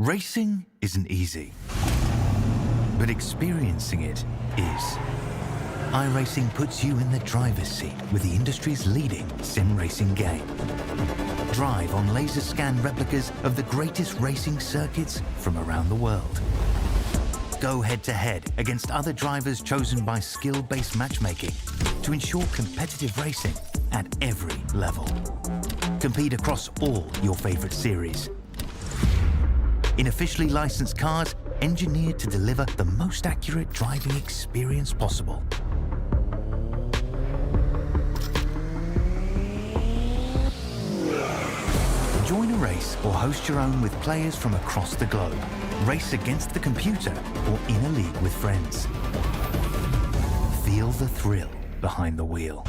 Racing isn't easy, but experiencing it is. iRacing puts you in the driver's seat with the industry's leading sim racing game. Drive on laser scan replicas of the greatest racing circuits from around the world. Go head-to-head against other drivers chosen by skill-based matchmaking to ensure competitive racing at every level. Compete across all your favorite series. In officially licensed cars, engineered to deliver the most accurate driving experience possible. Join a race or host your own with players from across the globe. Race against the computer or in a league with friends. Feel the thrill behind the wheel.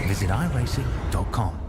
Visit iRacing.com.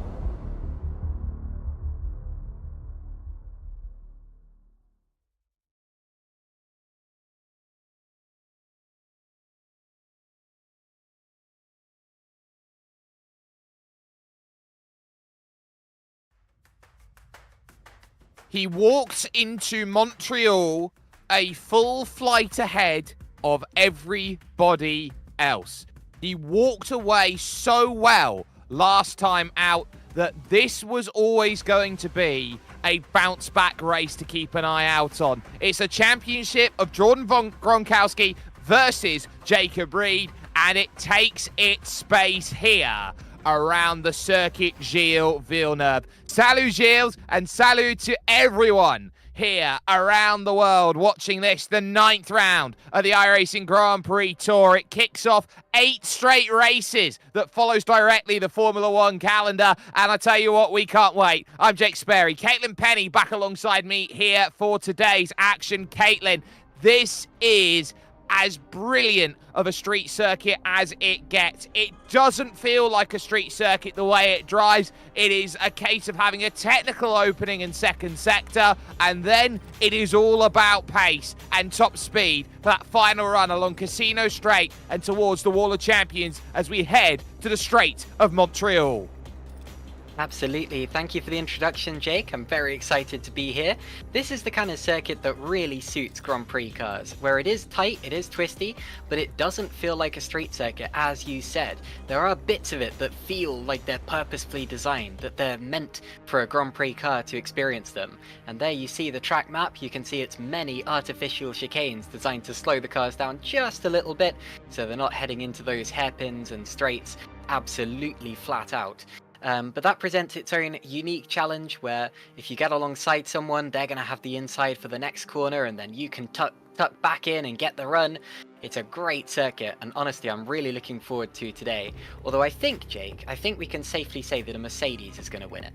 He walked into Montreal a full flight ahead of everybody else. He walked away so well last time out that this was always going to be a bounce-back race to keep an eye out on. It's a championship of Jordan Gronkowski versus Jacob Reed, and it takes its space here around the circuit Gilles Villeneuve. Salut Gilles, and salut to everyone here around the world watching this, the 9th round of the iRacing Grand Prix Tour. It kicks off 8 straight races that follows directly the Formula One calendar, and I tell you what, we can't wait. I'm Jake Sperry. Caitlin Penny back alongside me here for today's action. Caitlin, this is as brilliant of a street circuit as it gets. It doesn't feel like a street circuit the way it drives. It is a case of having a technical opening in second sector, and then it is all about pace and top speed for that final run along Casino Straight and towards the Wall of Champions as we head to the Strait of Montreal. Absolutely. Thank you for the introduction, Jake. I'm very excited to be here. This is the kind of circuit that really suits Grand Prix cars, where it is tight, it is twisty, but it doesn't feel like a street circuit, as you said. There are bits of it that feel like they're purposefully designed, that they're meant for a Grand Prix car to experience them. And there you see the track map. You can see it's many artificial chicanes designed to slow the cars down just a little bit, so they're not heading into those hairpins and straights absolutely flat out. But that presents its own unique challenge where if you get alongside someone, they're going to have the inside for the next corner, and then you can tuck back in and get the run. It's a great circuit, and honestly, I'm really looking forward to today. Although I think, Jake, we can safely say that a Mercedes is going to win it.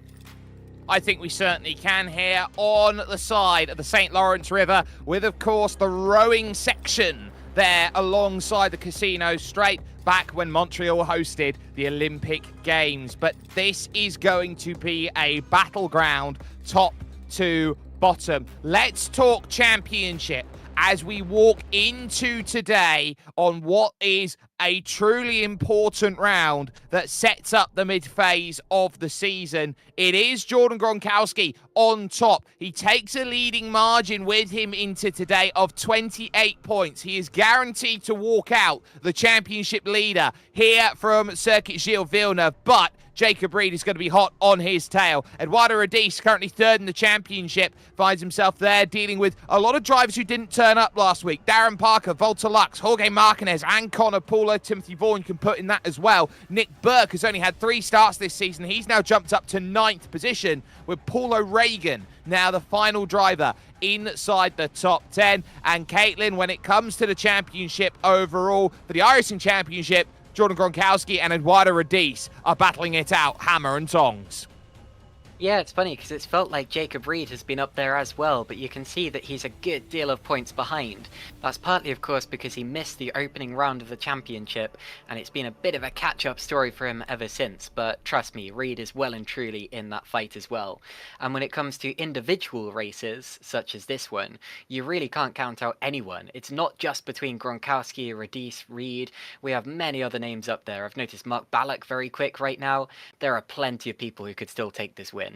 I think we certainly can here on the side of the St. Lawrence River with, of course, the rowing section there alongside the Casino Straight back when Montreal hosted the Olympic Games. But this is going to be a battleground top to bottom. Let's talk championship as we walk into today on what is a truly important round that sets up the mid-phase of the season. It is Jordan Gronkowski on top. He takes a leading margin with him into today of 28 points. He is guaranteed to walk out the championship leader here from Circuit Gilles Villeneuve, but Jacob Reed is going to be hot on his tail. Eduardo Rodis, currently 3rd in the championship, finds himself there dealing with a lot of drivers who didn't turn up last week. Darren Parker, Volta Lux, Jorge Martinez, and Connor Paula. Timothy Vaughan can put in that as well. Nick Burke has only had 3 starts this season. He's now jumped up to 9th position with Paul O'Regan, now the final driver inside the top 10. And Caitlin, when it comes to the championship overall, for the iRacing Championship, Jordan Gronkowski and Eduardo Rodis are battling it out, hammer and tongs. Yeah, it's funny because it's felt like Jacob Reed has been up there as well, but you can see that he's a good deal of points behind. That's partly, of course, because he missed the opening round of the championship, and it's been a bit of a catch-up story for him ever since. But trust me, Reed is well and truly in that fight as well. And when it comes to individual races, such as this one, you really can't count out anyone. It's not just between Gronkowski, Rodis, Reed. We have many other names up there. I've noticed Mark Ballack very quick right now. There are plenty of people who could still take this win.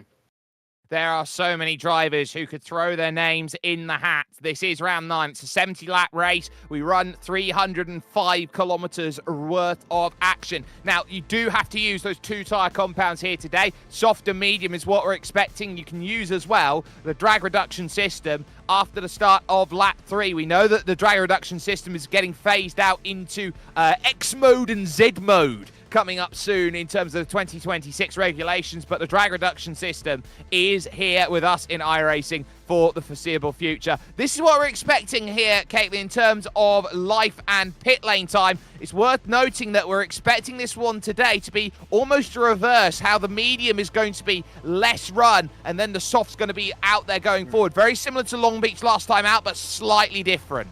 There are so many drivers who could throw their names in the hat. This is round 9. It's a 70-lap race. We run 305 kilometers worth of action. Now, you do have to use those 2 tyre compounds here today. Soft and medium is what we're expecting. You can use as well the drag reduction system after the start of lap 3. We know that the drag reduction system is getting phased out into X mode and Z mode coming up soon in terms of the 2026 regulations, but the drag reduction system is here with us in iRacing for the foreseeable future. This is what we're expecting here, Caitlin, in terms of life and pit lane time. It's worth noting that we're expecting this one today to be almost a reverse, how the medium is going to be less run and then the soft's going to be out there going forward. Very similar to Long Beach last time out, but slightly different.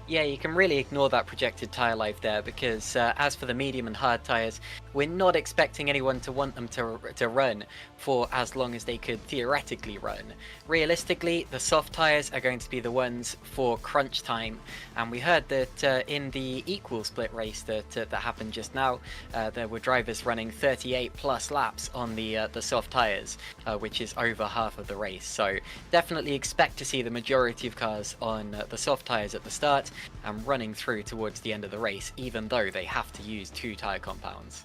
Yeah, you can really ignore that projected tyre life there, because as for the medium and hard tyres, we're not expecting anyone to want them to run for as long as they could theoretically run. Realistically, the soft tyres are going to be the ones for crunch time, and we heard that in the equal split race that happened just now, there were drivers running 38 plus laps on the soft tyres, which is over half of the race. So definitely expect to see the majority of cars on the soft tyres at the start and running through towards the end of the race, even though they have to use 2 tyre compounds.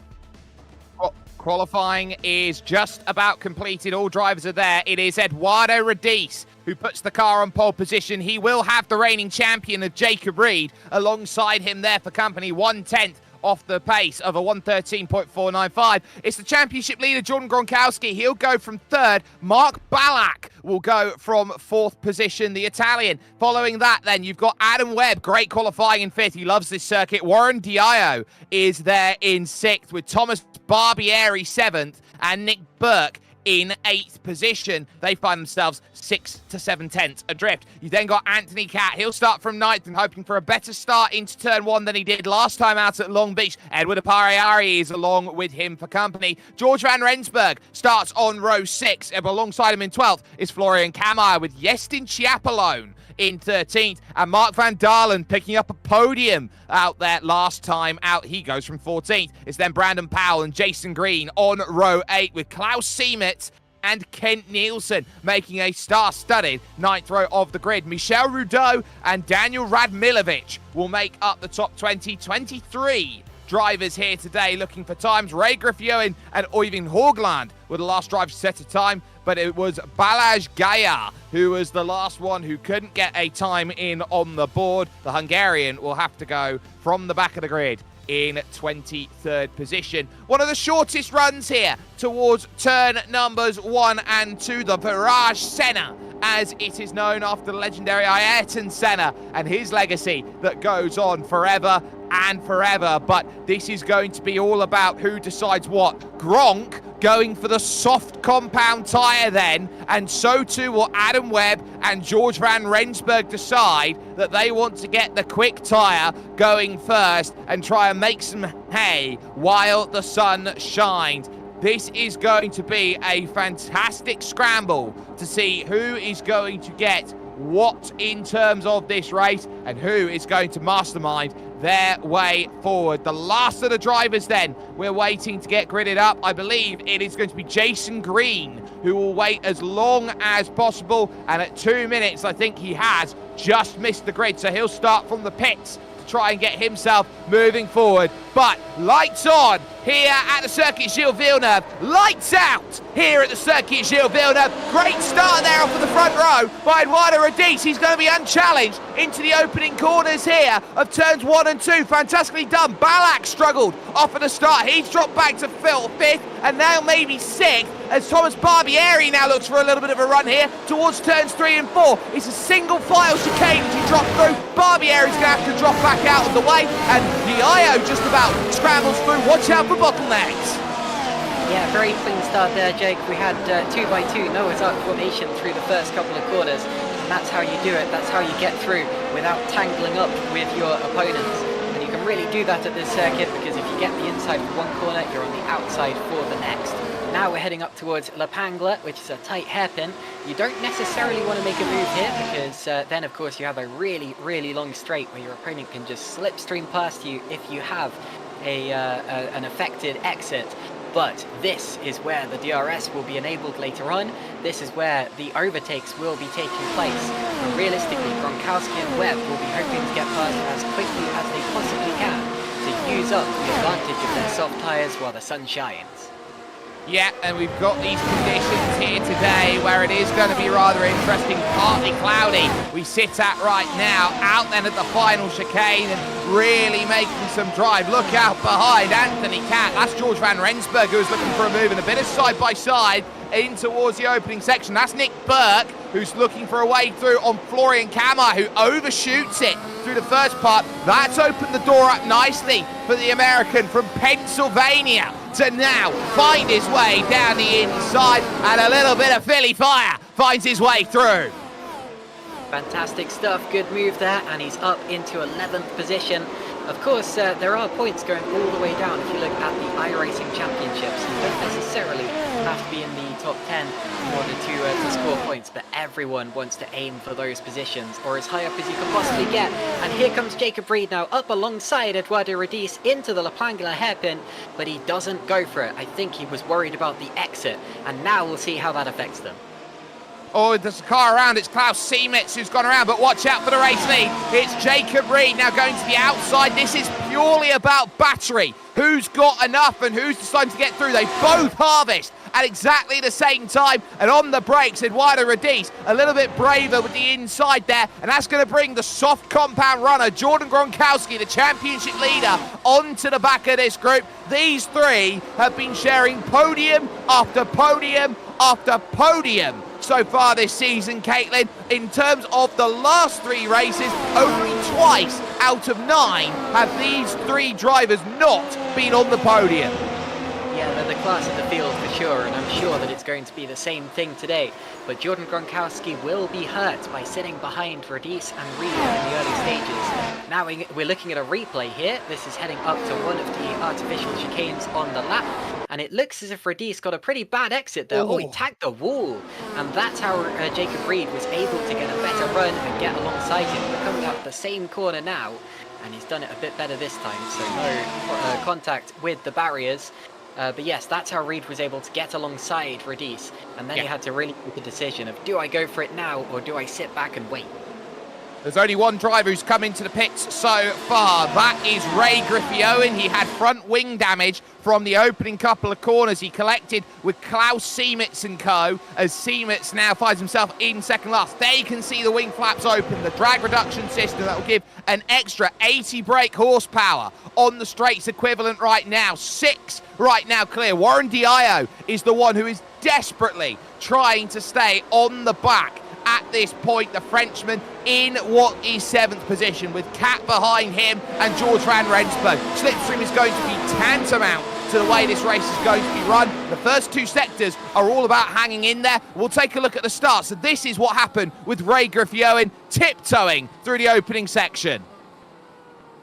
Qualifying is just about completed. All drivers are there. It is Eduardo Radice who puts the car on pole position. He will have the reigning champion of Jacob Reed alongside him there for company, 1/10 off the pace of a 1:13.495. It's the championship leader, Jordan Gronkowski. He'll go from 3rd. Mark Ballack will go from 4th position, the Italian. Following that, then, you've got Adam Webb, great qualifying in 5th. He loves this circuit. Warren Diallo is there in 6th, with Thomas Barbieri 7th, and Nick Burke in 8th position. They find themselves 6 to 7 tenths adrift. You then got Anthony Catt. He'll start from 9th and hoping for a better start into turn 1 than he did last time out at Long Beach. Edward Apariari is along with him for company. George Van Rensburg starts on row 6. Alongside him in 12th is Florian Kammeyer with Yestin Chiapalone in 13th, and Mark Van Dalen picking up a podium out there last time out. He goes from 14th. It's then Brandon Powell and Jason Green on row 8 with Klaus Siemetz and Kent Nielsen making a star-studded 9th row of the grid. Michel Rudeau and Daniel Radmilovic will make up the top 23 drivers here today looking for times. Ray Griff-Ewan and Oyvind Haugland were the last drivers to set a time, but it was Balázs Gaya who was the last one who couldn't get a time in on the board. The Hungarian will have to go from the back of the grid in 23rd position. One of the shortest runs here towards turn numbers 1 and 2, the Virage Senna, as it is known after the legendary Ayrton Senna and his legacy that goes on forever and forever. But this is going to be all about who decides what. Gronk going for the soft compound tyre then, and so too will Adam Webb and George Van Rensburg decide that they want to get the quick tyre going first and try and make some hay while the sun shines. This is going to be a fantastic scramble to see who is going to get what in terms of this race and who is going to mastermind their way forward. The last of the drivers then we're waiting to get gridded up. I believe it is going to be Jason Green who will wait as long as possible, and at 2 minutes I think he has just missed the grid, so he'll start from the pits to try and get himself moving forward. But lights on here at the Circuit Gilles Villeneuve. Lights out here at the Circuit Gilles Villeneuve. Great start there off of the front row by Eduardo Radice. He's going to be unchallenged into the opening corners here of turns 1 and 2. Fantastically done. Ballack struggled off at the start. He's dropped back to 5th and now maybe 6th as Thomas Barbieri now looks for a little bit of a run here towards turns 3 and 4. It's a single file chicane as he drops through. Barbieri's going to have to drop back out of the way, and Diallo just about scrambles through. Watch out for bottlenecks. Yeah, very clean start there, Jake. We had 2x2 Noah's Ark formation through the first couple of corners, and that's how you do it. That's how you get through without tangling up with your opponents. And you can really do that at this circuit, because if you get the inside for one corner, you're on the outside for the next. Now we're heading up towards La Pangla, which is a tight hairpin. You don't necessarily want to make a move here, because then of course you have a really, really long straight where your opponent can just slipstream past you if you have an affected exit. But this is where the DRS will be enabled later on, this is where the overtakes will be taking place. But realistically, Gronkowski and Webb will be hoping to get past as quickly as they possibly can to use up the advantage of their soft tyres while the sun shines. Yeah, and we've got these conditions here today where it is going to be rather interesting, partly cloudy. We sit at right now, out then at the final chicane and really making some drive. Look out behind Anthony Cat. That's George Van Rensburg who's looking for a move and a bit of side-by-side in towards the opening section. That's Nick Burke who's looking for a way through on Florian Kamar, who overshoots it through the first part. That's opened the door up nicely for the American from Pennsylvania to now find his way down the inside, and a little bit of Philly fire finds his way through. Fantastic stuff, good move there, and he's up into 11th position. Of course, there are points going all the way down. If you look at the iRacing Championships, you don't necessarily have to be in the top 10 in order to score points, but everyone wants to aim for those positions, or as high up as you can possibly get. And here comes Jacob Reed now up alongside Eduardo Radice into the La Pangula hairpin, but he doesn't go for it. I think he was worried about the exit, and now we'll see how that affects them. Oh, there's a car around. It's Klaus Siemetz who's gone around, but watch out for the race lead. It's Jacob Reed now going to the outside. This is purely about battery. Who's got enough and who's deciding to get through? They both harvest at exactly the same time. And on the brakes, Eduardo Radice a little bit braver with the inside there. And that's going to bring the soft compound runner, Jordan Gronkowski, the championship leader, onto the back of this group. These three have been sharing podium after podium after podium so far this season, Caitlin. In terms of the last three races, only twice out of 9 have these three drivers not been on the podium. Yeah, they're the class of the field for sure, and I'm sure that it's going to be the same thing today. But Jordan Gronkowski will be hurt by sitting behind Radice and Reed in the early stages. Now we're looking at a replay here. This is heading up to one of the artificial chicanes on the lap, and it looks as if Radice got a pretty bad exit there. Oh, he tagged the wall, and that's how Jacob Reed was able to get a better run and get alongside him. We're coming up the same corner now, and he's done it a bit better this time, so no contact with the barriers. But yes, that's how Reed was able to get alongside Radice, and then he had to really make a decision of, do I go for it now or do I sit back and wait? There's only one driver who's come into the pits so far. That is Ray Griffey-Owen. He had front wing damage from the opening couple of corners. He collected with Klaus Siemetz and co, as Siemetz now finds himself in second last. There you can see the wing flaps open, the drag reduction system that will give an extra 80 brake horsepower on the straights equivalent right now. 6 right now clear. Warren Diallo is the one who is desperately trying to stay on the back at this point, the Frenchman in what is 7th position with Cat behind him and George Van Rensburg. Slipstream is going to be tantamount to the way this race is going to be run. The first 2 sectors are all about hanging in there. We'll take a look at the start. So this is what happened with Ray Griffey-Owen tiptoeing through the opening section.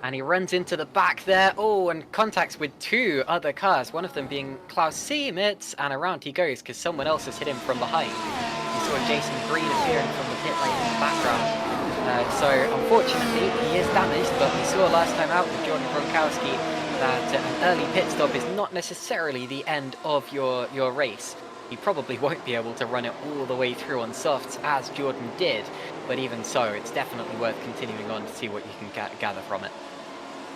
And he runs into the back there, and contacts with 2 other cars, one of them being Klaus Siemetz, and around he goes because someone else has hit him from behind. You saw Jason Green appearing from the pit lane in the background. So unfortunately he is damaged, but we saw last time out with Jordan Gronkowski that an early pit stop is not necessarily the end of your race. You probably won't be able to run it all the way through on softs as Jordan did, but even so, it's definitely worth continuing on to see what you can gather from it.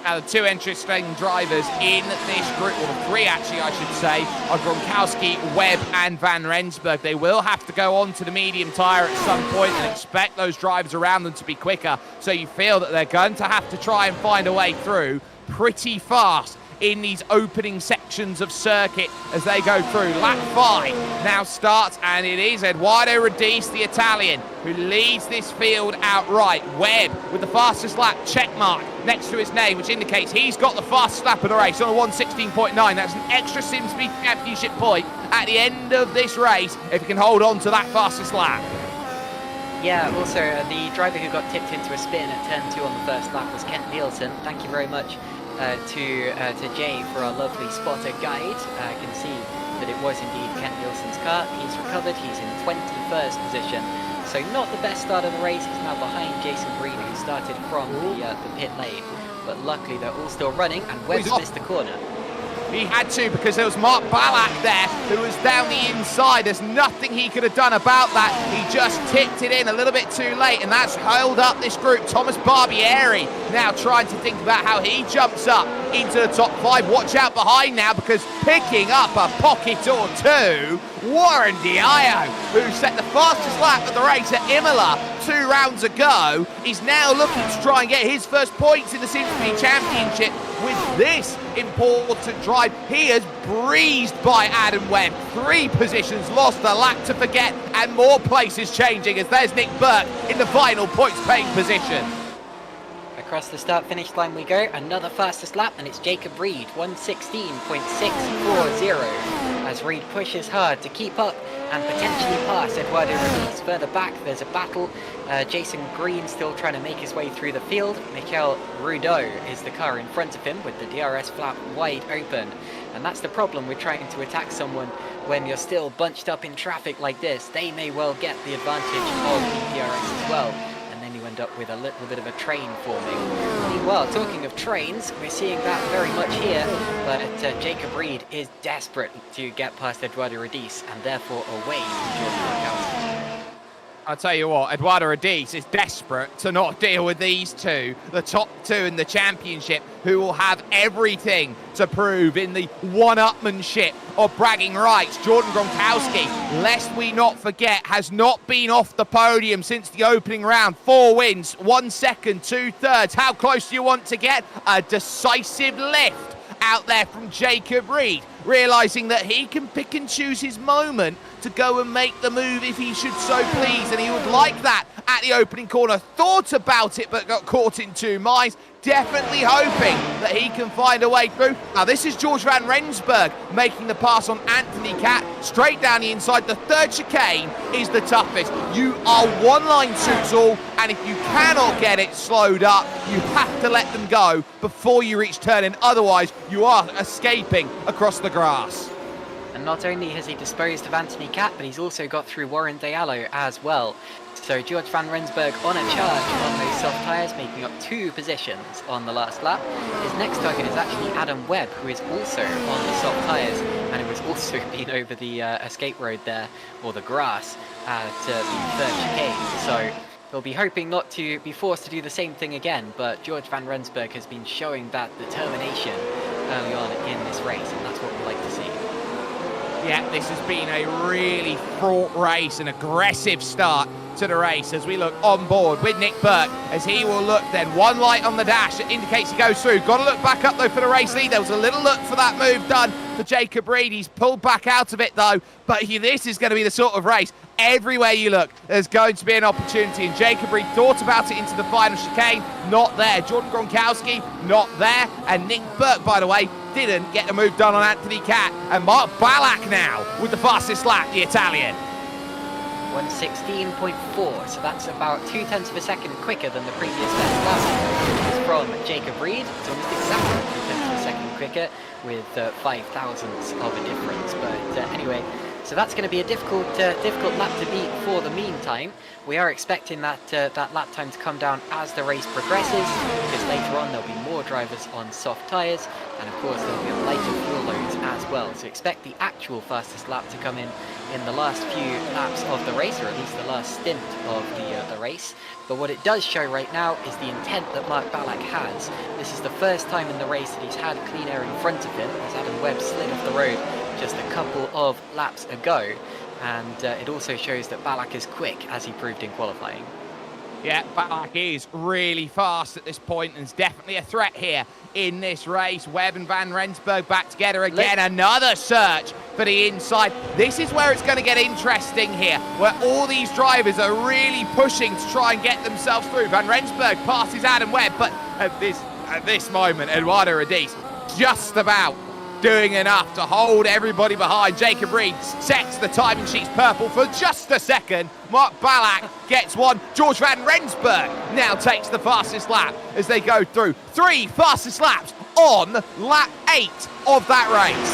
Now, the 2 interesting drivers in this group, or the 3 actually I should say, are Gronkowski, Webb and Van Rensburg. They will have to go on to the medium tyre at some point and expect those drivers around them to be quicker. So you feel that they're going to have to try and find a way through pretty fast in these opening sections of circuit as they go through. Lap 5 now starts, and it is Eduardo Radice, the Italian, who leads this field outright. Webb with the fastest lap check mark next to his name, which indicates he's got the fastest lap of the race on a 1:16.9. That's an extra SimSpeed Championship point at the end of this race if he can hold on to that fastest lap. Yeah, also the driver who got tipped into a spin at turn 2 on the first lap was Kent Nielsen. Thank you very much to Jay for our lovely spotter guide. I can see that it was indeed Kent Nielsen's car. He's recovered, he's in 21st position. So not the best start of the race. He's now behind Jason Green, who started from the pit lane. But luckily they're all still running, and Webb's missed the corner. He had to, because there was Mark Ballack there who was down the inside. There's nothing he could have done about that. He just tipped it in a little bit too late, and that's held up this group. Thomas Barbieri now trying to think about how he jumps up into the top 5. Watch out behind now, because picking up a pocket or two, Warren Diallo, who set the fastest lap of the race at Imola 2 rounds ago, is now looking to try and get his first points in the Symphony Championship with this important drive. He has breezed by Adam Webb. 3 positions lost, the lap to forget, and more places changing as there's Nick Burke in the final points-paying position. Across the start-finish line we go, another fastest lap, and it's Jacob Reed, 1:16.640, as Reed pushes hard to keep up and potentially pass Eduardo Ruiz. Further back, there's a battle. Jason Green still trying to make his way through the field. Michael Rudeau is the car in front of him with the DRS flap wide open. And that's the problem with trying to attack someone when you're still bunched up in traffic like this. They may well get the advantage of the DRS as well. You end up with a little bit of a train forming. Meanwhile, talking of trains, we're seeing that very much here, but Jacob Reed is desperate to get past Eduardo Radice and therefore away from Jordan Markowski. I'll tell you what, Eduardo Radice is desperate to not deal with these two, the top 2 in the championship, who will have everything to prove in the one-upmanship of bragging rights. Jordan Gronkowski, lest we not forget, has not been off the podium since the opening round. 4 wins, 1 second, 2 thirds. How close do you want to get? A decisive lift out there from Jacob Reed, realising that he can pick and choose his moment to go and make the move if he should so please, and he would like that at the opening corner. Thought about it but got caught in 2 minds. Definitely hoping that he can find a way through. Now this is George van Rensburg making the pass on Anthony Cat straight down the inside. The 3rd chicane is the toughest. You are one-line suits all, and if you cannot get it slowed up, you have to let them go before you reach turn-in. Otherwise, you are escaping across the grass. And not only has he disposed of Anthony Cat, but he's also got through Warren Diallo as well. So George van Rensburg on a charge on those soft tyres, making up 2 positions on the last lap. His next target is actually Adam Webb, who is also on the soft tyres, and who has also been over the escape road there, or the grass, at the 3rd chicane. So he'll be hoping not to be forced to do the same thing again, but George van Rensburg has been showing that determination early on in this race, and that's what we like to see. Yeah, this has been a really fraught race, an aggressive start to the race as we look on board with Nick Burke, as he will look then. 1 light on the dash that indicates he goes through. Got to look back up though for the race lead. There was a little look for that move done for Jacob Reed. He's pulled back out of it though, but this is going to be the sort of race everywhere you look there's going to be an opportunity, and Jacob Reed thought about it into the final chicane, not there. Jordan Gronkowski, not there, and Nick Burke, by the way, didn't get the move done on Anthony Cat. And Mark Ballack now with the fastest lap, the Italian. 1:16.4, so that's about 0.2 of a second quicker than the previous best lap. It's from Jacob Reed. It's almost exactly 0.2 of a second quicker with 5 thousandths of a difference. But anyway, so that's going to be a difficult lap to beat for the meantime. We are expecting that lap time to come down as the race progresses, because later on there'll be more drivers on soft tyres, and of course there'll be lighter fuel loads as well. So expect the actual fastest lap to come in the last few laps of the race, or at least the last stint of the race. But what it does show right now is the intent that Mark Ballack has. This is the first time in the race that he's had clean air in front of him, as Adam Webb slid off the road just a couple of laps ago. And it also shows that Ballack is quick, as he proved in qualifying. Yeah, Ballack is really fast at this point, and is definitely a threat here in this race. Webb and Van Rensburg back together again. Another search for the inside. This is where it's going to get interesting here, where all these drivers are really pushing to try and get themselves through. Van Rensburg passes Adam Webb, but at this moment, Eduardo Radice just about doing enough to hold everybody behind. Jacob Reed sets the timing sheets purple for just a second. Mark Ballack gets one. George van Rensburg now takes the fastest lap as they go through 3 fastest laps on lap 8 of that race.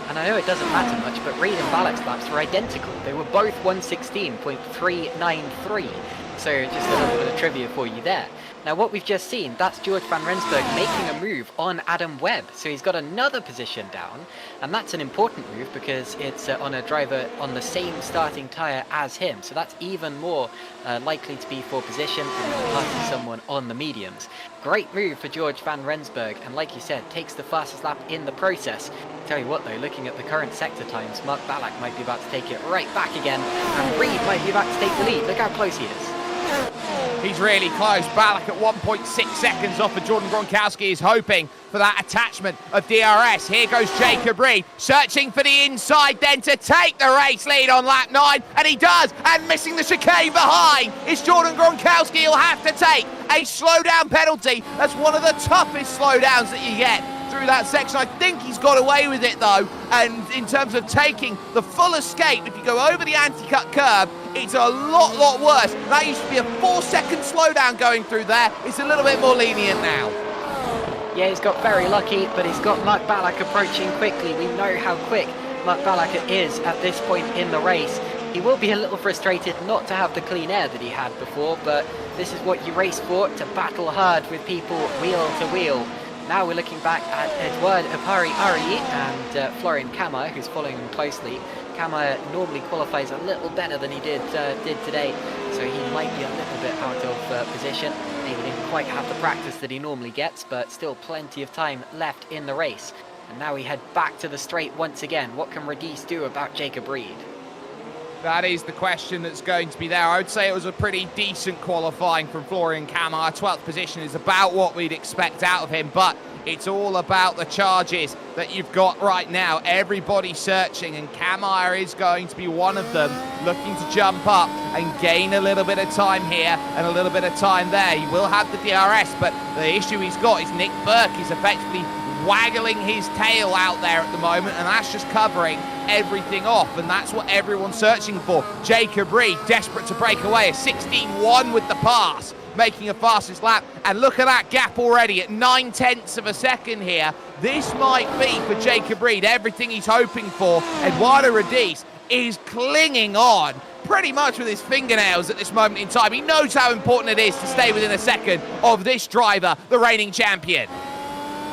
And I know it doesn't matter much, but Reed and Ballack's laps were identical. They were both 1:16.393. So just a little bit of trivia for you there. Now what we've just seen, that's George van Rensburg making a move on Adam Webb. So he's got another position down, and that's an important move because it's on a driver on the same starting tyre as him. So that's even more likely to be for position and passing someone on the mediums. Great move for George van Rensburg, and like you said, takes the fastest lap in the process. Tell you what though, looking at the current sector times, Mark Ballack might be about to take it right back again, and Reed might be about to take the lead. Look how close he is. He's really close. Ballack at 1.6 seconds off of Jordan Gronkowski is hoping for that attachment of DRS. Here goes Jacob Reed, searching for the inside then to take the race lead on lap 9, and he does, and missing the chicane behind is Jordan Gronkowski. He'll have to take a slowdown penalty. That's one of the toughest slowdowns that you get through that section. I think he's got away with it though, and in terms of taking the full escape, if you go over the anti-cut curb, it's a lot worse. That used to be a 4-second slowdown going through there. It's a little bit more lenient now. Yeah, he's got very lucky, but he's got Mark Ballack approaching quickly. We know how quick Mark Ballack is at this point in the race. He will be a little frustrated not to have the clean air that he had before, but this is what you race for, to battle hard with people wheel to wheel. Now we're looking back at Edouard Apari-Ari and Florian Kammer, who's following him closely. Kammer normally qualifies a little better than he did today, so he might be a little bit out of position. Maybe didn't quite have the practice that he normally gets, but still plenty of time left in the race. And now we head back to the straight once again. What can Radice do about Jacob Reed? That is the question that's going to be there. I would say it was a pretty decent qualifying from Florian Kammer. 12th position is about what we'd expect out of him, but it's all about the charges that you've got right now. Everybody searching, and Kammer is going to be one of them, looking to jump up and gain a little bit of time here and a little bit of time there. He will have the DRS, but the issue he's got is Nick Burke is effectively waggling his tail out there at the moment, and that's just covering everything off, and that's what everyone's searching for. Jacob Reed desperate to break away, a 16-1 with the pass, making a fastest lap, and look at that gap already at 9/10 of a second here. This might be for Jacob Reed everything he's hoping for. Eduardo Radice is clinging on pretty much with his fingernails at this moment in time. He knows how important it is to stay within a second of this driver, the reigning champion.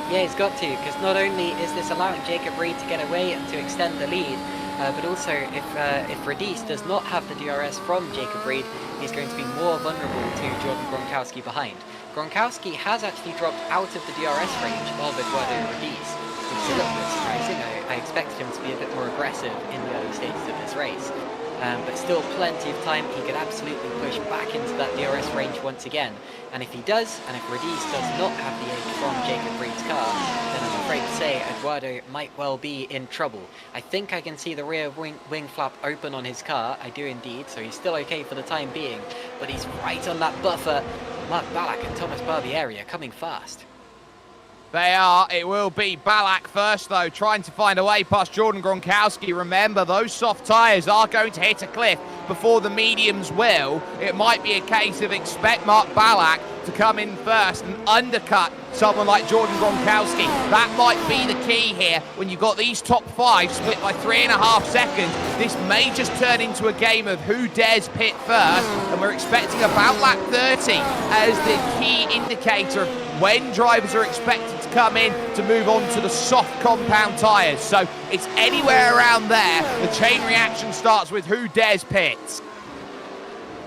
Yeah, he's got to, because not only is this allowing Jacob Reed to get away and to extend the lead, but also if Radice does not have the DRS from Jacob Reed, he's going to be more vulnerable to Jordan Gronkowski behind. Gronkowski has actually dropped out of the DRS range of Eduardo Radice, which is a little bit surprising. I expected him to be a bit more aggressive in the early stages of this race. But still plenty of time. He could absolutely push back into that DRS range once again. And if he does, and if Radice does not have the aid from Jacob Reed's car, then I'm afraid to say Eduardo might well be in trouble. I think I can see the rear wing flap open on his car. I do indeed, so he's still okay for the time being. But he's right on that buffer. Mark Ballack and Thomas Barbieri are coming fast. They are. It will be Ballack first, though, trying to find a way past Jordan Gronkowski. Remember, those soft tyres are going to hit a cliff before the mediums will. It might be a case of expect Mark Ballack to come in first and undercut someone like Jordan Gronkowski. That might be the key here. When you've got these top five split by 3.5 seconds, this may just turn into a game of who dares pit first, and we're expecting about lap 30 as the key indicator of when drivers are expected to come in to move on to the soft compound tyres. So it's anywhere around there. The chain reaction starts with who dares pits.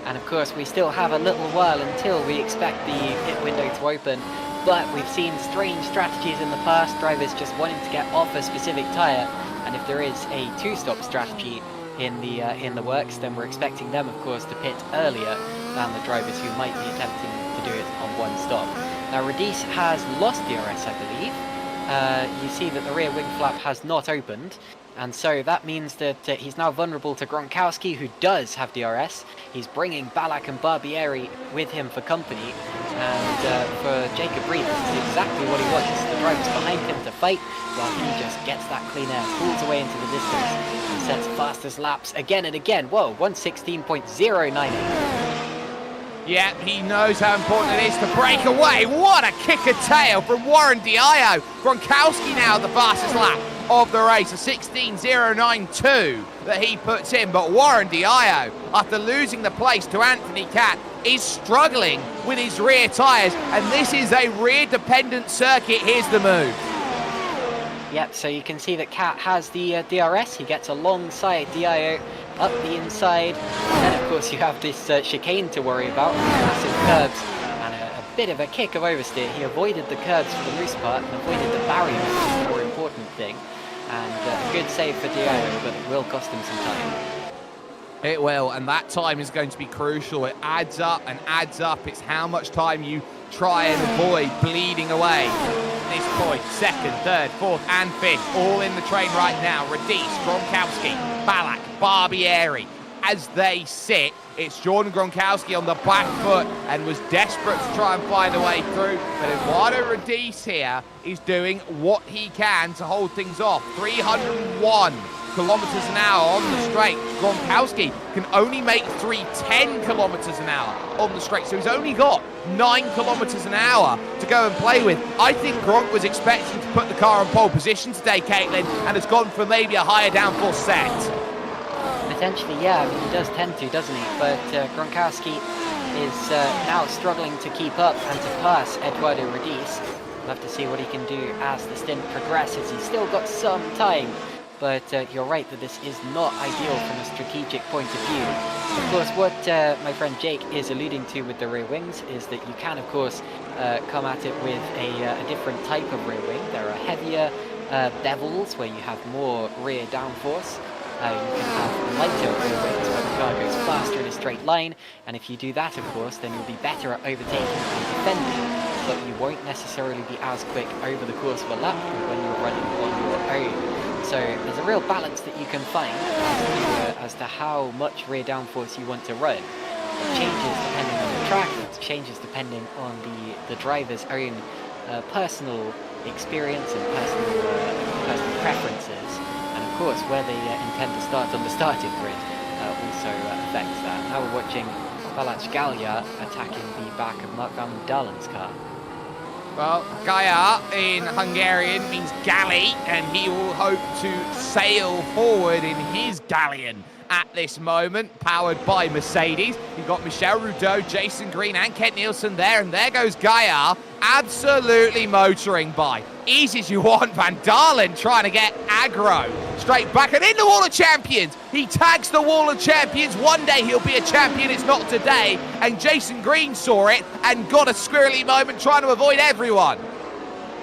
And of course, we still have a little while until we expect the pit window to open. But we've seen strange strategies in the past, drivers just wanting to get off a specific tyre. And if there is a two-stop strategy in the works, then we're expecting them, of course, to pit earlier than the drivers who might be attempting to do it on one stop. Now, Radice has lost DRS, I believe. You see that the rear wing flap has not opened. And so that means that he's now vulnerable to Gronkowski, who does have DRS. He's bringing Ballack and Barbieri with him for company. And for Jacob Reed, this is exactly what he wants. The drivers behind him to fight, while he just gets that clean air, pulls away into the distance, and sets fastest laps again and again. Whoa, 1:16.098. Yeah, he knows how important it is to break away. What a kick of tail from Warren Diallo. Gronkowski now the fastest lap of the race, a 16.092 that he puts in. But Warren Diallo, after losing the place to Anthony Catt, is struggling with his rear tyres, and this is a rear-dependent circuit. Here's the move. Yep, so you can see that Cat has the DRS. He gets alongside Dio up the inside. And then, of course, you have this chicane to worry about. Massive curbs and a bit of a kick of oversteer. He avoided the curbs for the most part and avoided the barrier, which is the more important thing. And a good save for Dio, but it will cost him some time. It will, and that time is going to be crucial. It adds up and adds up. It's how much time you try and avoid bleeding away. At this point, second, third, fourth, and fifth, all in the train right now. Radice, Gronkowski, Balak, Barbieri. As they sit, it's Jordan Gronkowski on the back foot and was desperate to try and find a way through. But Eduardo Radice here is doing what he can to hold things off. 301 kilometers an hour on the straight. Gronkowski can only make 310 kilometers an hour on the straight, so he's only got 9 kilometers an hour to go and play with. I think Gronk was expecting to put the car in pole position today, Caitlin, and has gone for maybe a higher downforce set. Potentially, yeah. I mean, he does tend to, doesn't he? But Gronkowski is now struggling to keep up and to pass Eduardo Radice. We'll have to see what he can do as the stint progresses. He's still got some time. But you're right that this is not ideal from a strategic point of view. Of course, what my friend Jake is alluding to with the rear wings is that you can, of course, come at it with a different type of rear wing. There are heavier bevels where you have more rear downforce. You can have lighter rear wings where the car goes faster in a straight line. And if you do that, of course, then you'll be better at overtaking and defending. But you won't necessarily be as quick over the course of a lap when you're running on your own. So there's a real balance that you can find as to how much rear downforce you want to run. It changes depending on the track, it changes depending on the driver's own personal experience and personal preferences. And of course, where they intend to start on the starting grid also affects that. Now we're watching Balázs Galya attacking the back of Mark van Dalen's car. Well, Gaia in Hungarian means galley, and he will hope to sail forward in his galleon at this moment, powered by Mercedes. You've got Michel Rudeau, Jason Green, and Kent Nielsen there, and there goes Gaia, absolutely motoring by. Easy as you want, Van Dalen trying to get aggro. Straight back and in the Wall of Champions. He tags the Wall of Champions. One day he'll be a champion, it's not today. And Jason Green saw it and got a squirrely moment trying to avoid everyone.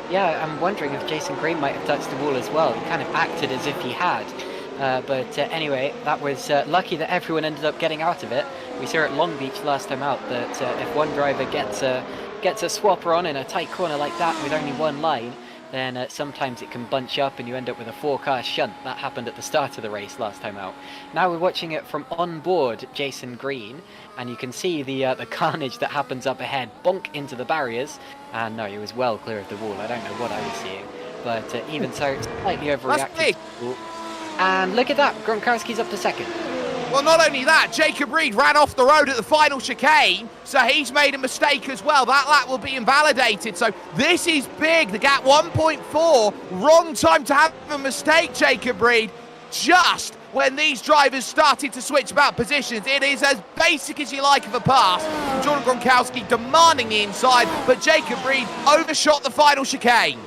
Yeah, I'm wondering if Jason Green might have touched the wall as well. He kind of acted as if he had. But anyway, that was lucky that everyone ended up getting out of it. We saw at Long Beach last time out that if one driver gets a swapper on in a tight corner like that with only one line, then sometimes it can bunch up and you end up with a 4-car shunt. That happened at the start of the race last time out. Now we're watching it from on board Jason Green, and you can see the carnage that happens up ahead. Bonk into the barriers, and no, he was well clear of the wall. I don't know what I was seeing, but even so, slightly overreacted. And look at that, Gronkowski's up to second. Well, not only that, Jacob Reed ran off the road at the final chicane, so he's made a mistake as well. That lap will be invalidated, so this is big. The gap 1.4, wrong time to have a mistake, Jacob Reed. Just when these drivers started to switch about positions, it is as basic as you like of a pass. Jordan Gronkowski demanding the inside, but Jacob Reed overshot the final chicane.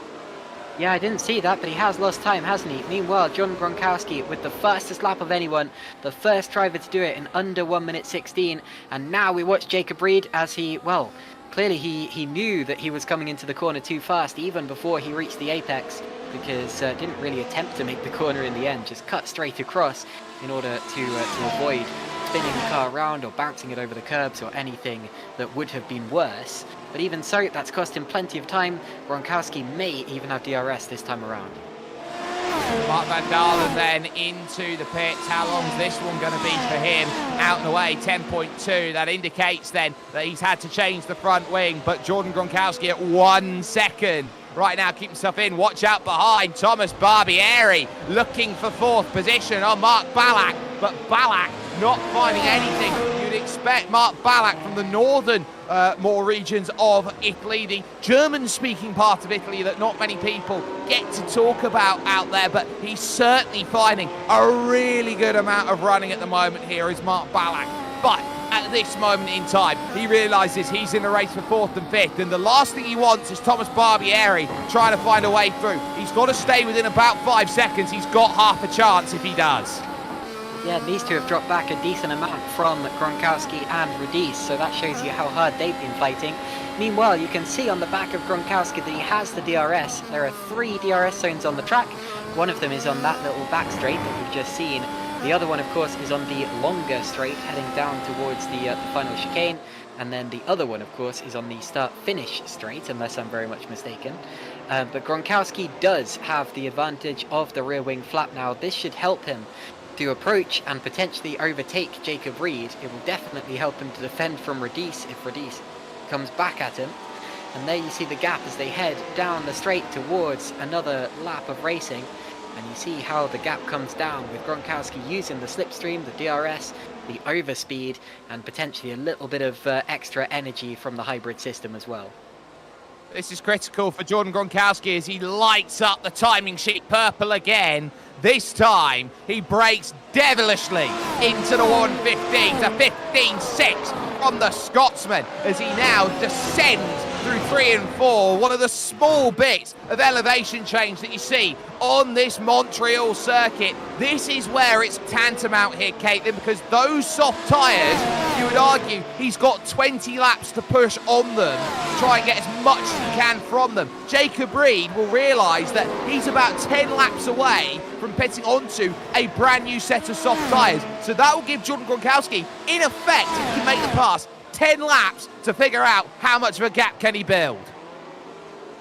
Yeah, I didn't see that, but he has lost time, hasn't he? Meanwhile, Jordan Gronkowski with the fastest lap of anyone, the first driver to do it in under 1 minute 16. And now we watch Jacob Reed as he, well, clearly he knew that he was coming into the corner too fast even before he reached the apex, because didn't really attempt to make the corner in the end, just cut straight across in order to avoid spinning the car around or bouncing it over the curbs or anything that would have been worse. But even so, that's cost him plenty of time. Gronkowski may even have DRS this time around. Mark van Dalen then into the pits. How long's this one going to be for him? Out and away, 10.2. That indicates then that he's had to change the front wing. But Jordan Gronkowski at 1 second. Right now, keep himself in. Watch out behind. Thomas Barbieri looking for 4th position on Mark Balak. But Balak not finding anything. You'd expect Mark Balak from the northern more regions of Italy, the German-speaking part of Italy that not many people get to talk about out there, but he's certainly finding a really good amount of running at the moment here is Mark Balak. But at the this moment in time, he realises he's in the race for 4th and 5th, and the last thing he wants is Thomas Barbieri trying to find a way through. He's got to stay within about 5 seconds. He's got half a chance if he does. Yeah, these two have dropped back a decent amount from Gronkowski and Radice, so that shows you how hard they've been fighting. Meanwhile, you can see on the back of Gronkowski that he has the DRS. There are 3 DRS zones on the track. One of them is on that little back straight that we've just seen. The other one, of course, is on the longer straight heading down towards the final chicane. And then the other one, of course, is on the start-finish straight, unless I'm very much mistaken. But Gronkowski does have the advantage of the rear wing flap now. This should help him to approach and potentially overtake Jacob Reed. It will definitely help him to defend from Radice if Radice comes back at him. And there you see the gap as they head down the straight towards another lap of racing. And you see how the gap comes down with Gronkowski using the slipstream, the DRS, the overspeed, and potentially a little bit of extra energy from the hybrid system as well. This is critical for Jordan Gronkowski as he lights up the timing sheet purple again. This time, he brakes devilishly into the 115 to 15.6 from the Scotsman as he now descends through 3 and 4. One of the small bits of elevation change that you see on this Montreal circuit. This is where it's tantamount here, Caitlin, because those soft tyres, you would argue he's got 20 laps to push on them to try and get as much as he can from them. Jacob Reed will realise that he's about 10 laps away from pitting onto a brand new set of soft tyres. So that will give Jordan Gronkowski, in effect, if he can make the pass, 10 laps to figure out how much of a gap can he build.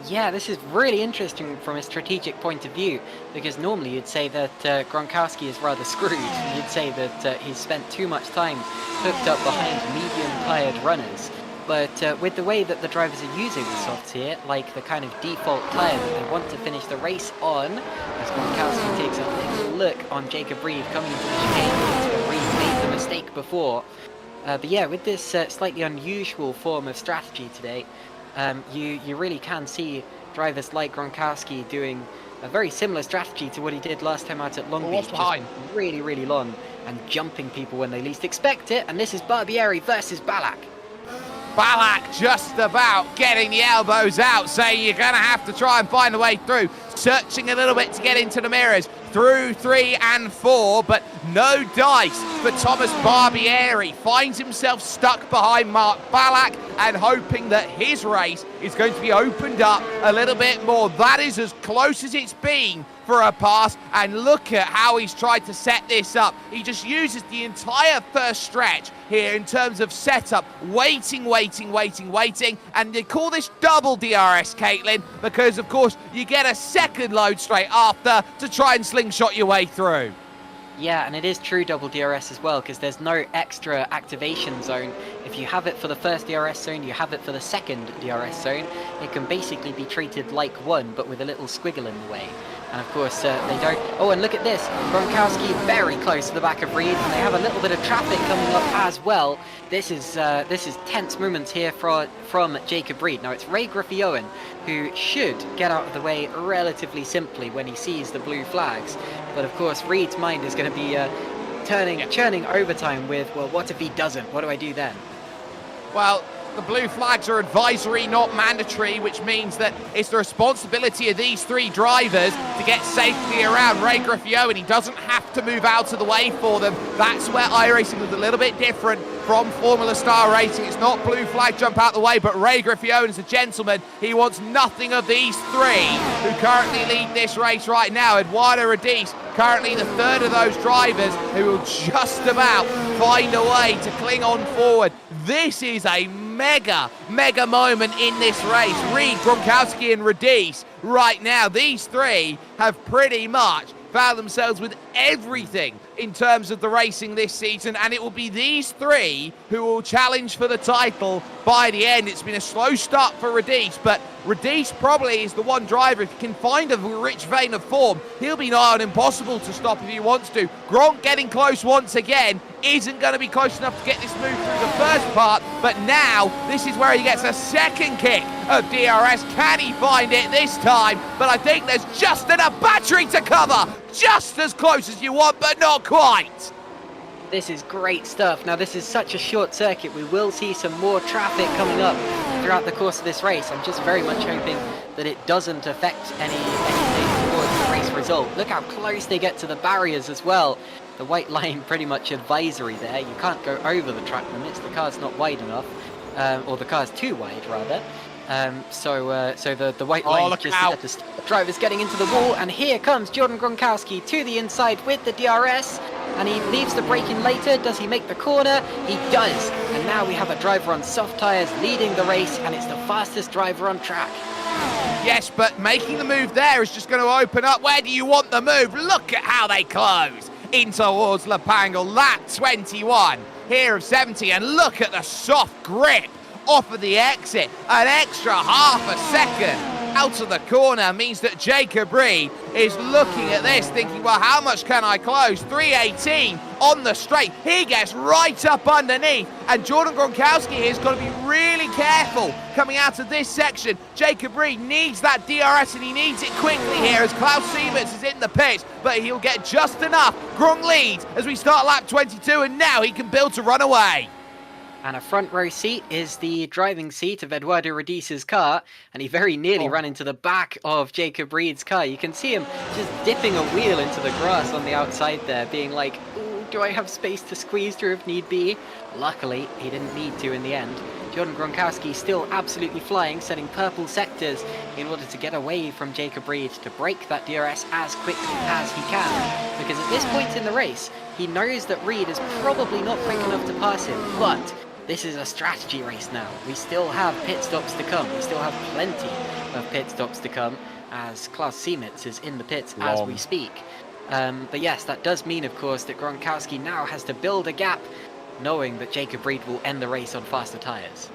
Yeah, this is really interesting from a strategic point of view, because normally you'd say that Gronkowski is rather screwed. You'd say that he's spent too much time hooked up behind medium-tired runners. But with the way that the drivers are using the softs here, like the kind of default tyre that they want to finish the race on, as Gronkowski takes a little look on Jacob Reed coming into the chicane, Reed made the mistake before. But yeah, with this slightly unusual form of strategy today, you really can see drivers like Gronkowski doing a very similar strategy to what he did last time out at Long Beach. Just really, really long and jumping people when they least expect it. And this is Barbieri versus Balak. Balak just about getting the elbows out, saying you're going to have to try and find a way through. Searching a little bit to get into the mirrors. Through 3 and 4, but no dice for Thomas Barbieri. Finds himself stuck behind Mark Balak and hoping that his race is going to be opened up a little bit more. That is as close as it's been for a pass, and look at how he's tried to set this up. He just uses the entire first stretch here in terms of setup, waiting, and they call this double DRS, Caitlin, because of course you get a second load straight after to try and slingshot your way through. Yeah, and it is true double DRS as well, because there's no extra activation zone. If you have it for the first DRS zone, you have it for the second DRS zone. It can basically be treated like one, but with a little squiggle in the way. And of course, they don't... Oh, and look at this. Gronkowski very close to the back of Reed, and they have a little bit of traffic coming up as well. This is tense moments here from Jacob Reed. Now, it's Ray Griffey-Owen who should get out of the way relatively simply when he sees the blue flags. But of course, Reed's mind is going to be churning overtime with, well, what if he doesn't? What do I do then? Well, the blue flags are advisory, not mandatory, which means that it's the responsibility of these 3 drivers to get safely around Ray Griffey-Owen. He doesn't have to move out of the way for them. That's where iRacing is a little bit different from Formula Star Racing. It's not blue flag, jump out the way, but Ray Griffey-Owen is a gentleman. He wants nothing of these 3 who currently lead this race right now. Eduardo Radice, currently the 3rd of those drivers who will just about find a way to cling on forward. This is a mega moment in this race. Reed, Gronkowski and Radice right now. These 3 have pretty much found themselves with everything in terms of the racing this season, and it will be these 3 who will challenge for the title by the end. It's been a slow start for Radice, but Radice probably is the one driver, if he can find a rich vein of form, he'll be nigh on impossible to stop if he wants to. Gronk getting close once again, isn't going to be close enough to get this move through the first part, but now this is where he gets a second kick of DRS. Can he find it this time? But I think there's just enough battery to cover. Just as close as you want, but not quite. This is great stuff. Now, this is such a short circuit. We will see some more traffic coming up throughout the course of this race. I'm just very much hoping that it doesn't affect anything towards the race result. Look how close they get to the barriers as well. The white line pretty much advisory there. You can't go over the track limits. The car's not wide enough, or the car's too wide rather. So the white line just let the driver's getting into the wall, and here comes Jordan Gronkowski to the inside with the DRS, and he leaves the brake in later. Does he make the corner? He does, and now we have a driver on soft tyres leading the race, and it's the fastest driver on track. Yes, but making the move there is just going to open up. Where do you want the move? Look at how they close in towards Lepangle. Lap 21 here of 70, and look at the soft grip off of the exit. An extra half a second out of the corner means that Jacob Reed is looking at this thinking, well, how much can I close? 3:18 on the straight. He gets right up underneath, and Jordan Gronkowski has got to be really careful coming out of this section. Jacob Reed needs that DRS, and he needs it quickly here as Klaus Siemens is in the pits, but he'll get just enough. Gronk leads as we start lap 22, and now he can build to run away. And a front row seat is the driving seat of Eduardo Rodis's car, and he very nearly ran into the back of Jacob Reed's car. You can see him just dipping a wheel into the grass on the outside there, being like, ooh, do I have space to squeeze through if need be? Luckily, he didn't need to in the end. Jordan Gronkowski still absolutely flying, setting purple sectors in order to get away from Jacob Reed to break that DRS as quickly as he can. Because at this point in the race, he knows that Reed is probably not quick enough to pass him, but this is a strategy race now. We still have pit stops to come. We still have plenty of pit stops to come as Klaus Siemens is in the pits as we speak. But yes, that does mean, of course, that Gronkowski now has to build a gap, knowing that Jacob Reed will end the race on faster tyres.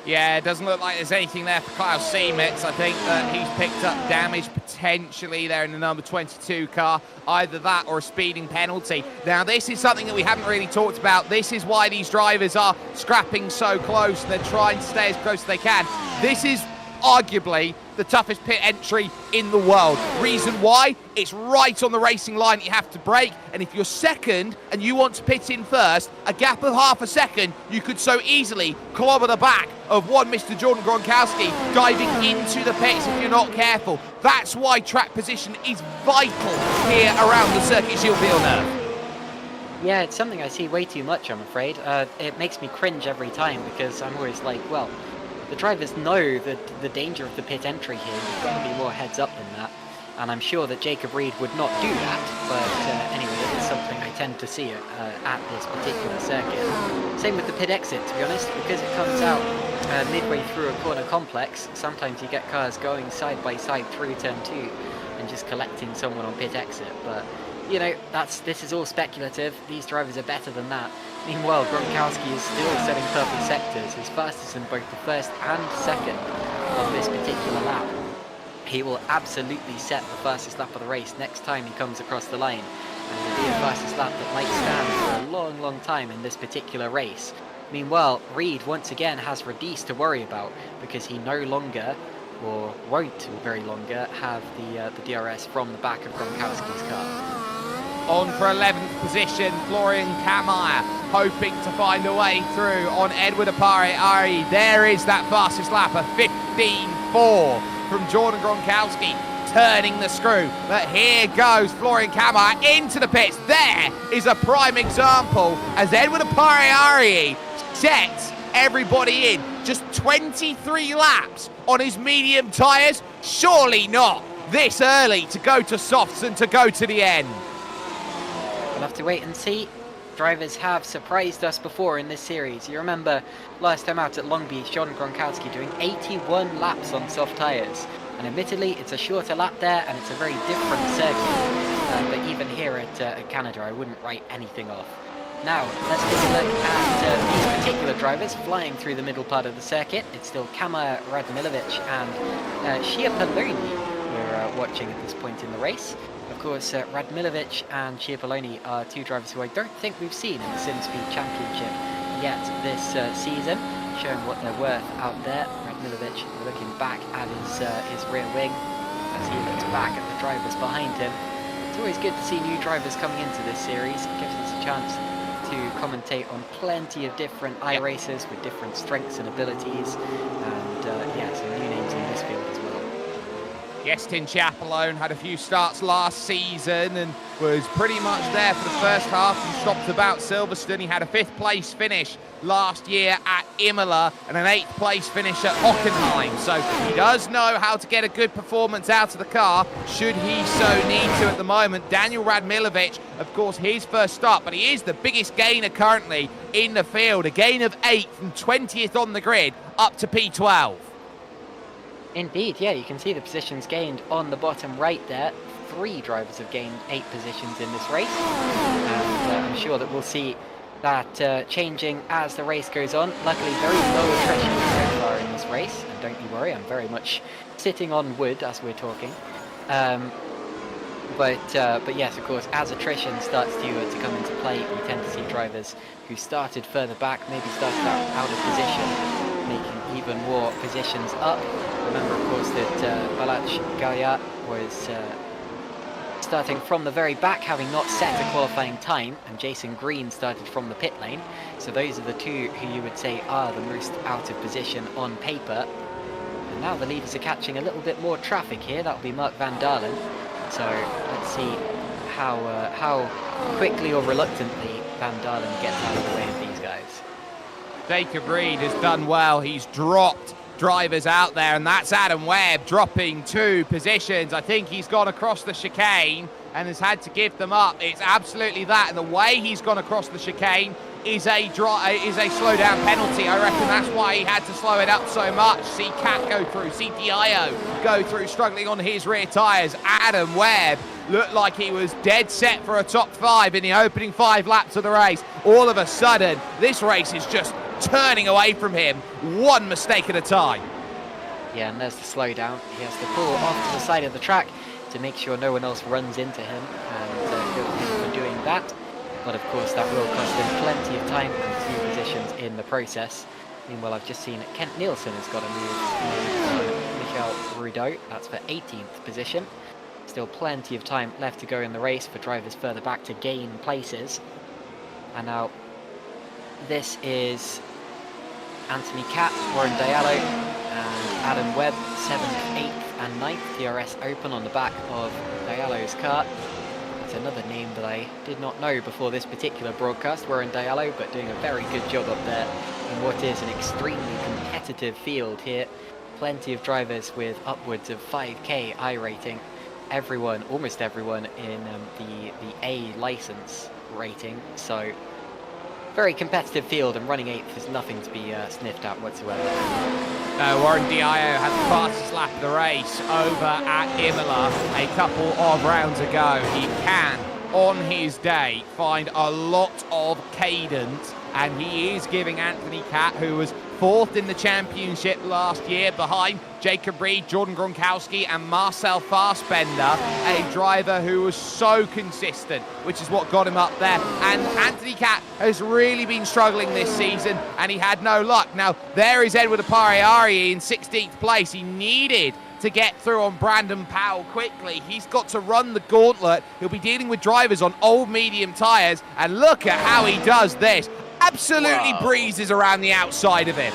Yeah, it doesn't look like there's anything there for Klaus Siemens. I think that he's picked up damage potentially there in the number 22 car. Either that or a speeding penalty. Now, this is something that we haven't really talked about. This is why these drivers are scrapping so close. They're trying to stay as close as they can. This is arguably the toughest pit entry in the world. Reason why? It's right on the racing line. You have to brake, and if you're second and you want to pit in first, a gap of half a second, you could so easily clobber the back of one Mr. Jordan Gronkowski diving into the pits if you're not careful. That's why track position is vital here around the circuit, Gilles Villeneuve. Yeah, it's something I see way too much, I'm afraid. It makes me cringe every time because I'm always like, well, the drivers know the danger of the pit entry here. You've got to be more heads up than that. And I'm sure that Jacob Reed would not do that. But anyway, it's something I tend to see at this particular circuit. Same with the pit exit, to be honest, because it comes out midway through a corner complex. Sometimes you get cars going side by side through turn 2 and just collecting someone on pit exit. But, you know, this is all speculative. These drivers are better than that. Meanwhile, Gronkowski is still setting purple sectors, his fastest in both the first and second of this particular lap. He will absolutely set the fastest lap of the race next time he comes across the line. And it will be a fastest lap that might stand for a long, long time in this particular race. Meanwhile, Reed once again has Rodis to worry about because he no longer, or won't very longer, have the DRS from the back of Gronkowski's car. On for 11th position, Florian Kammeyer hoping to find a way through on Edward Apari. There is that fastest lap, a 15.4 from Jordan Gronkowski, turning the screw. But here goes Florian Kammeyer into the pits. There is a prime example as Edward Apari sets everybody in. Just 23 laps on his medium tyres. Surely not this early to go to softs and to go to the end. We'll have to wait and see. Drivers have surprised us before in this series. You remember last time out at Long Beach, Jordan Gronkowski doing 81 laps on soft tyres. And admittedly, it's a shorter lap there and it's a very different circuit. But even here at Canada, I wouldn't write anything off. Now, let's take a look at these particular drivers flying through the middle part of the circuit. It's still Kama Radmilovic and Schiapoloni we're watching at this point in the race. Of course, Radmilovic and Schiapoloni are two drivers who I don't think we've seen in the SimSpeed Championship yet this season, showing what they're worth out there. Radmilovic looking back at his rear wing as he looks back at the drivers behind him to always good to see new drivers coming into this series. It gives us a chance to commentate on plenty of different iRacers with different strengths and abilities, and yeah, some new names in this field as well. Justin Chapelone had a few starts last season and was pretty much there for the first half and stopped about Silverstone. He had a 5th place finish last year at Imola and an 8th place finish at Hockenheim. So he does know how to get a good performance out of the car, should he so need to at the moment. Daniel Radmilovic, of course, his first start, but he is the biggest gainer currently in the field. A gain of 8 from 20th on the grid up to P12. Indeed, yeah, you can see the positions gained on the bottom right there. 3 drivers have gained 8 positions in this race, and I'm sure that we'll see that changing as the race goes on. Luckily, very low attrition so far in this race, and don't you worry, I'm very much sitting on wood as we're talking. But yes, of course, as attrition starts to come into play, we tend to see drivers who started further back, maybe started out of position, making even more positions up. Remember, of course, that Balazs Gaillard was starting from the very back, having not set a qualifying time, and Jason Green started from the pit lane. So those are the two who you would say are the most out of position on paper. And now the leaders are catching a little bit more traffic here. That'll be Mark van Dalen. So let's see how quickly or reluctantly Van Dalen gets out of the way of these guys. Jacob Reed has done well. He's dropped drivers out there, and that's Adam Webb dropping 2 positions. I think he's gone across the chicane and has had to give them up. It's absolutely that, and the way he's gone across the chicane is a slow down penalty. I reckon that's why he had to slow it up so much. See Cat go through, see Dio go through, struggling on his rear tyres. Adam Webb looked like he was dead set for a top 5 in the opening 5 laps of the race. All of a sudden, this race is just turning away from him, one mistake at a time. Yeah, and there's the slowdown. He has to pull off to the side of the track to make sure no one else runs into him, and good on him for doing that. But of course, that will cost him plenty of time and 2 positions in the process. Meanwhile, I've just seen Kent Nielsen has got a move on Michael Rudeau. That's for 18th position. Still plenty of time left to go in the race for drivers further back to gain places. And now this is Anthony Cat, Warren Diallo, and Adam Webb, 7th, 8th and 9th. DRS Open on the back of Diallo's car. It's another name that I did not know before this particular broadcast, Warren Diallo, but doing a very good job up there in what is an extremely competitive field here. Plenty of drivers with upwards of 5k I rating. Everyone, almost everyone in the A license rating, so very competitive field, and running 8th is nothing to be sniffed at whatsoever. Warren Diallo had the fastest lap of the race over at Imola a couple of rounds ago. He can, on his day, find a lot of cadence, and he is giving Anthony Cat, who was 4th in the championship last year behind Jacob Reed, Jordan Gronkowski and Marcel Fassbender, a driver who was so consistent, which is what got him up there. And Anthony Cat has really been struggling this season, and he had no luck. Now, there is Edward Apariari in 16th place. He needed to get through on Brandon Powell quickly. He's got to run the gauntlet. He'll be dealing with drivers on old medium tyres, and look at how he does this. Absolutely breezes around the outside of him.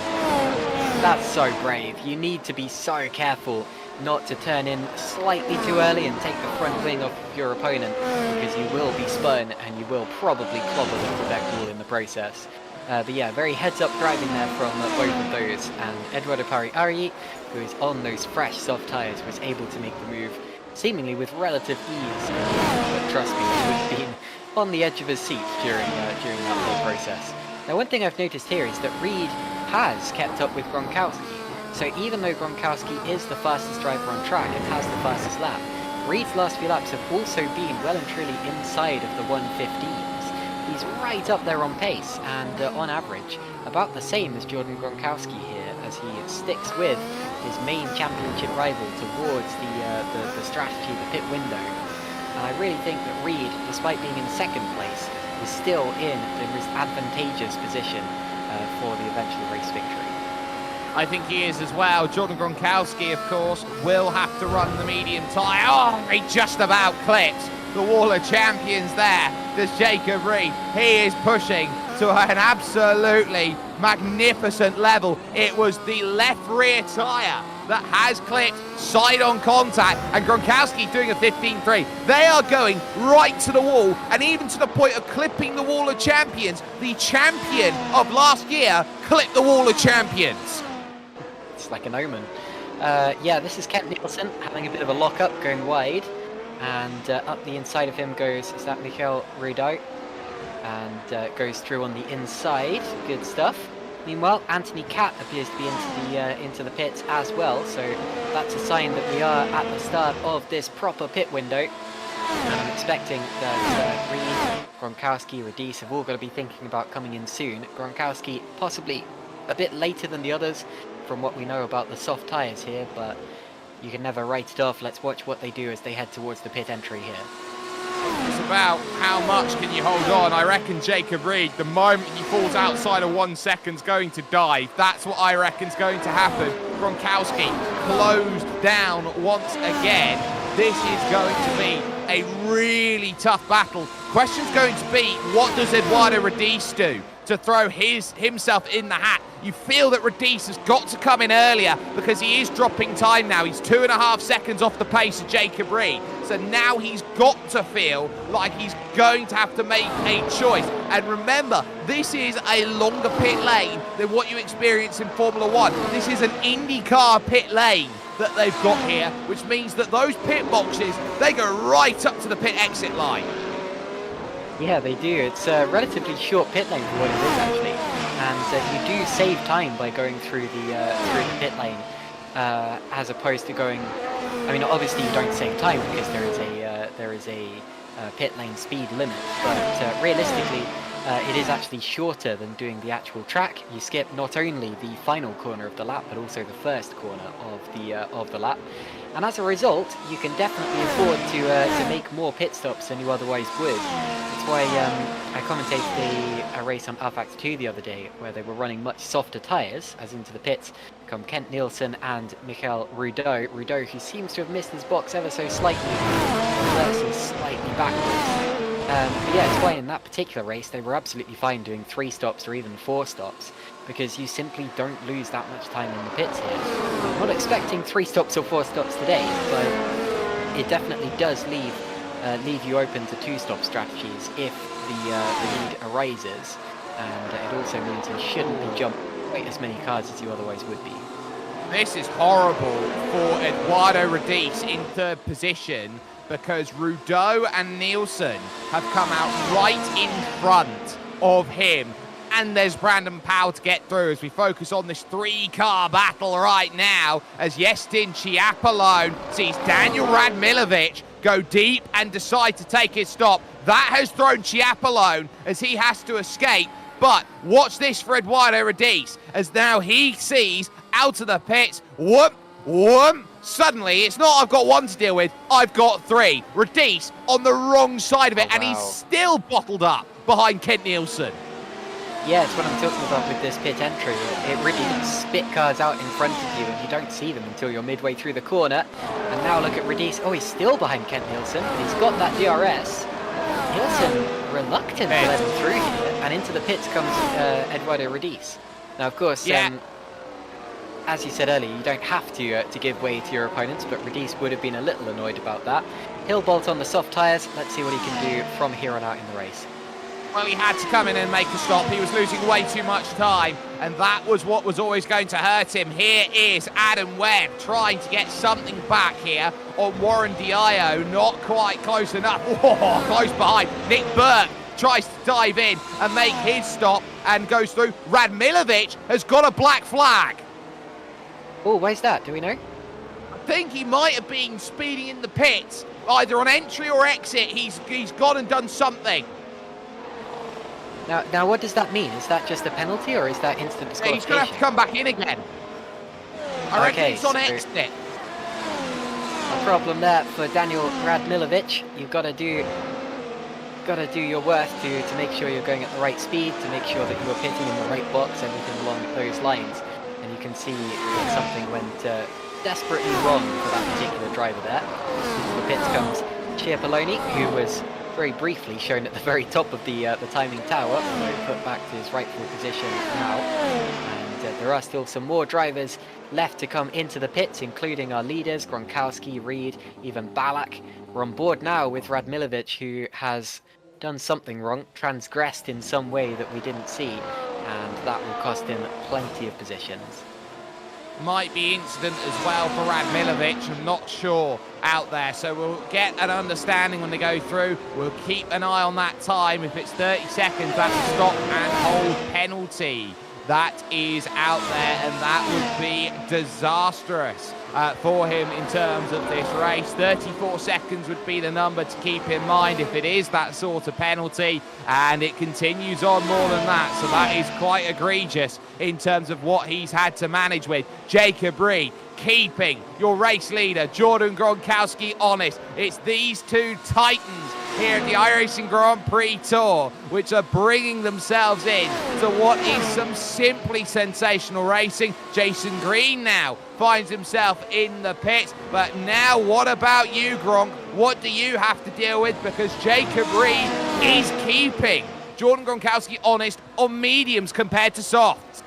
That's so brave. You need to be so careful not to turn in slightly too early and take the front wing off your opponent, because you will be spun and you will probably clobber the Quebec wall in the process. But yeah, very heads-up driving there from both of those, and Eduardo Pari-Ari, who is on those fresh soft tyres, was able to make the move seemingly with relative ease. But trust me, he would have been on the edge of his seat during that whole process. Now, one thing I've noticed here is that Reed has kept up with Gronkowski. So even though Gronkowski is the fastest driver on track and has the fastest lap, Reed's last few laps have also been well and truly inside of the 115s. He's right up there on pace, and on average, about the same as Jordan Gronkowski here, as he sticks with his main championship rival towards the strategy, the pit window. And I really think that Reed, despite being in 2nd place, is still in the most advantageous position for the eventual race victory. I think he is as well. Jordan Gronkowski, of course, will have to run the medium tyre. Oh, he just about clips the wall of champions there. Does Jacob Reed. He is pushing to an absolutely magnificent level. It was the left rear tyre that has clipped side-on contact, and Gronkowski doing a 15.3. They are going right to the wall, and even to the point of clipping the wall of champions. The champion of last year clipped the wall of champions. It's like an omen. Yeah, this is Kent Nielsen having a bit of a lock-up, going wide. And up the inside of him goes, is that Michael Rideau? And goes through on the inside. Good stuff. Meanwhile, Anthony Catt appears to be into the pits as well, so that's a sign that we are at the start of this proper pit window. And I'm expecting that Reed, Gronkowski, Radice have all got to be thinking about coming in soon. Gronkowski possibly a bit later than the others from what we know about the soft tyres here, but you can never write it off. Let's watch what they do as they head towards the pit entry here. It's about how much can you hold on. I reckon Jacob Reed, the moment he falls outside of 1 second, is going to dive. That's what I reckon is going to happen. Gronkowski closed down once again. This is going to be a really tough battle. Question's going to be, what does Eduardo Radice do to throw himself in the hat? You feel that Radice has got to come in earlier because he is dropping time now. He's 2.5 seconds off the pace of Jacob Reed. So now he's got to feel like he's going to have to make a choice. And remember, this is a longer pit lane than what you experience in Formula One. This is an IndyCar pit lane that they've got here, which means that those pit boxes, they go right up to the pit exit line. Yeah, they do. It's a relatively short pit lane for what it is, actually. And you do save time by going through the pit lane, as opposed to going... I mean, obviously you don't save time because there is a pit lane speed limit, but realistically, it is actually shorter than doing the actual track. You skip not only the final corner of the lap, but also the first corner of the lap. And as a result, you can definitely afford to make more pit stops than you otherwise would. That's why I commentated a race on Alphax 2 the other day, where they were running much softer tyres, as into the pits come Kent Nielsen and Michael Rideau. Rideau, who seems to have missed his box ever so slightly, versus slightly backwards. But yeah, it's why in that particular race they were absolutely fine doing 3 stops or even 4 stops, because you simply don't lose that much time in the pits here. I'm not expecting 3 stops or 4 stops today, but it definitely does leave you open to 2-stop strategies if the need arises, and it also means you shouldn't be jumping quite as many cars as you otherwise would be. This is horrible for Eduardo Radice in 3rd position, because Rideau and Nielsen have come out right in front of him. And there's Brandon Powell to get through as we focus on this 3-car battle right now, as Yestin Chiapalone sees Daniel Radmilovic go deep and decide to take his stop. That has thrown Chiapalone as he has to escape. But watch this for Eduardo Radice, as now he sees out of the pits, whoop, whoop. Suddenly, it's not I've got 1 to deal with, I've got 3. Radice on the wrong side of it, and he's still bottled up behind Kent Nielsen. Yeah, it's what I'm talking about with this pit entry. It really does spit cars out in front of you, and you don't see them until you're midway through the corner. And now look at Radice. Oh, he's still behind Kent Nielsen, and he's got that DRS. Nielsen reluctant to let him through here, and into the pits comes Eduardo Radice. Now, of course, as you said earlier, you don't have to give way to your opponents, but Radice would have been a little annoyed about that. He'll bolt on the soft tyres. Let's see what he can do from here on out in the race. Well, he had to come in and make a stop. He was losing way too much time, and that was what was always going to hurt him. Here is Adam Webb trying to get something back here on Warren Diallo. Not quite close enough. Oh, close behind. Nick Burke tries to dive in and make his stop and goes through. Radmilovic has got a black flag. Oh, where's that? Do we know? I think he might have been speeding in the pits, either on entry or exit. He's gone and done something. Now, what does that mean? Is that just a penalty, or is that instant disqualification? He's going to have to come back in again. I reckon it's on exit. A problem there for Daniel Radmilovic. You've got to do your worth to make sure you're going at the right speed, to make sure that you are pitting in the right box, everything along those lines. And you can see that something went desperately wrong for that particular driver there. Into the pits comes Chiapoloni, who was very briefly shown at the very top of the timing tower, although put back to his rightful position now. And there are still some more drivers left to come into the pits, including our leaders, Gronkowski, Reed, even Balak. We're on board now with Radmilovic, who has done something wrong, transgressed in some way that we didn't see, and that will cost him plenty of positions. Might be incident as well for Radmilovic, I'm not sure out there, so we'll get an understanding when they go through. We'll keep an eye on that time. If it's 30 seconds, that's a stop and hold penalty that is out there, and that would be disastrous for him in terms of this race. 34 seconds would be the number to keep in mind if it is that sort of penalty, and it continues on more than that, so that is quite egregious in terms of what he's had to manage with. Jacob Reed keeping your race leader, Jordan Gronkowski, honest. It's these two titans here at the iRacing Grand Prix Tour which are bringing themselves in to what is some simply sensational racing. Jason Green now finds himself in the pits, but now what about you, Gronk? What do you have to deal with? Because Jacob Reed is keeping Jordan Gronkowski honest on mediums compared to softs.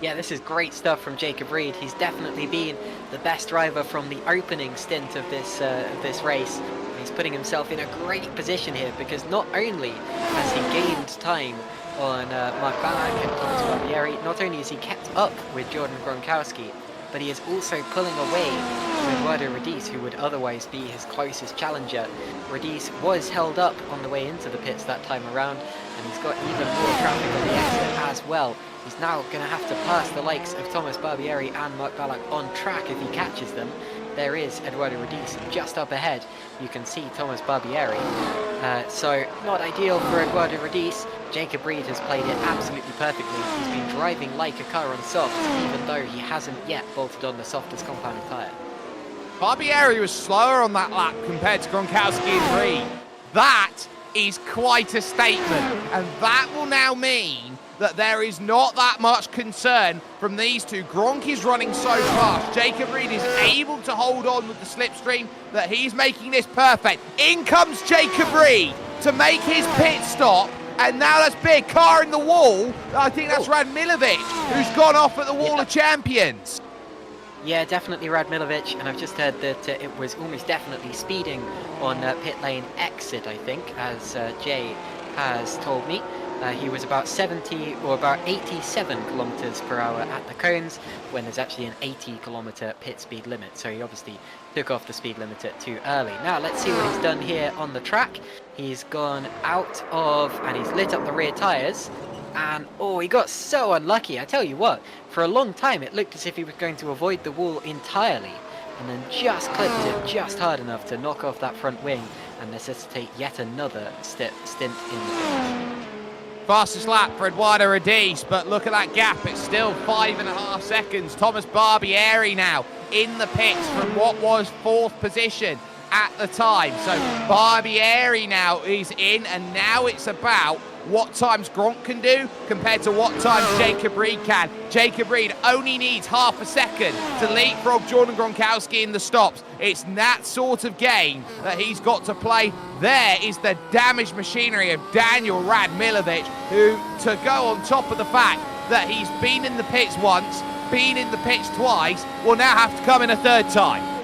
Yeah, this is great stuff from Jacob Reed. He's definitely been the best driver from the opening stint of this race. He's putting himself in a great position here, because not only has he gained time on Mark Balak and Thomas Barbieri, not only has he kept up with Jordan Gronkowski, but he is also pulling away from Eduardo Radice, who would otherwise be his closest challenger. Radice was held up on the way into the pits that time around, and he's got even more traffic on the exit as well. He's now going to have to pass the likes of Thomas Barbieri and Mark Balak on track if he catches them. There is Eduardo Radice just up ahead. You can see Thomas Barbieri. So not ideal for Eduardo Radice. Jacob Reed has played it absolutely perfectly. He's been driving like a car on softs, even though he hasn't yet bolted on the softest compounded tyre. Barbieri was slower on that lap compared to Gronkowski and Reed. That is quite a statement, and that will now mean that there is not that much concern from these two. Gronk is running so fast. Jacob Reed is able to hold on with the slipstream, that he's making this perfect. In comes Jacob Reed to make his pit stop, and now that's big. Car in the wall. I think that's Radmilovic, who's gone off at the Wall of Champions. Yeah, definitely Radmilovic, and I've just heard that it was almost definitely speeding on pit lane exit, I think, as Jay has told me. He was about 70 or about 87 kilometers per hour at the cones, when there's actually an 80 kilometer pit speed limit. So he obviously took off the speed limiter too early. Now let's see what he's done here on the track. He's gone out of, and he's lit up the rear tires. And oh, he got so unlucky. I tell you what, for a long time it looked as if he was going to avoid the wall entirely, and then just clipped it just hard enough to knock off that front wing and necessitate yet another stint in the finish. Fastest lap for Eduardo Radice, but look at that gap, it's still 5.5 seconds. Thomas Barbieri now in the pits from what was 4th position at the time. So Barbieri now is in, and now it's about what times Gronk can do compared to what times Jacob Reed can. Jacob Reed only needs half a second to leapfrog Jordan Gronkowski in the stops. It's that sort of game that he's got to play. There is the damaged machinery of Daniel Radmilovic, who, to go on top of the fact that he's been in the pits once, been in the pits twice, will now have to come in a 3rd time.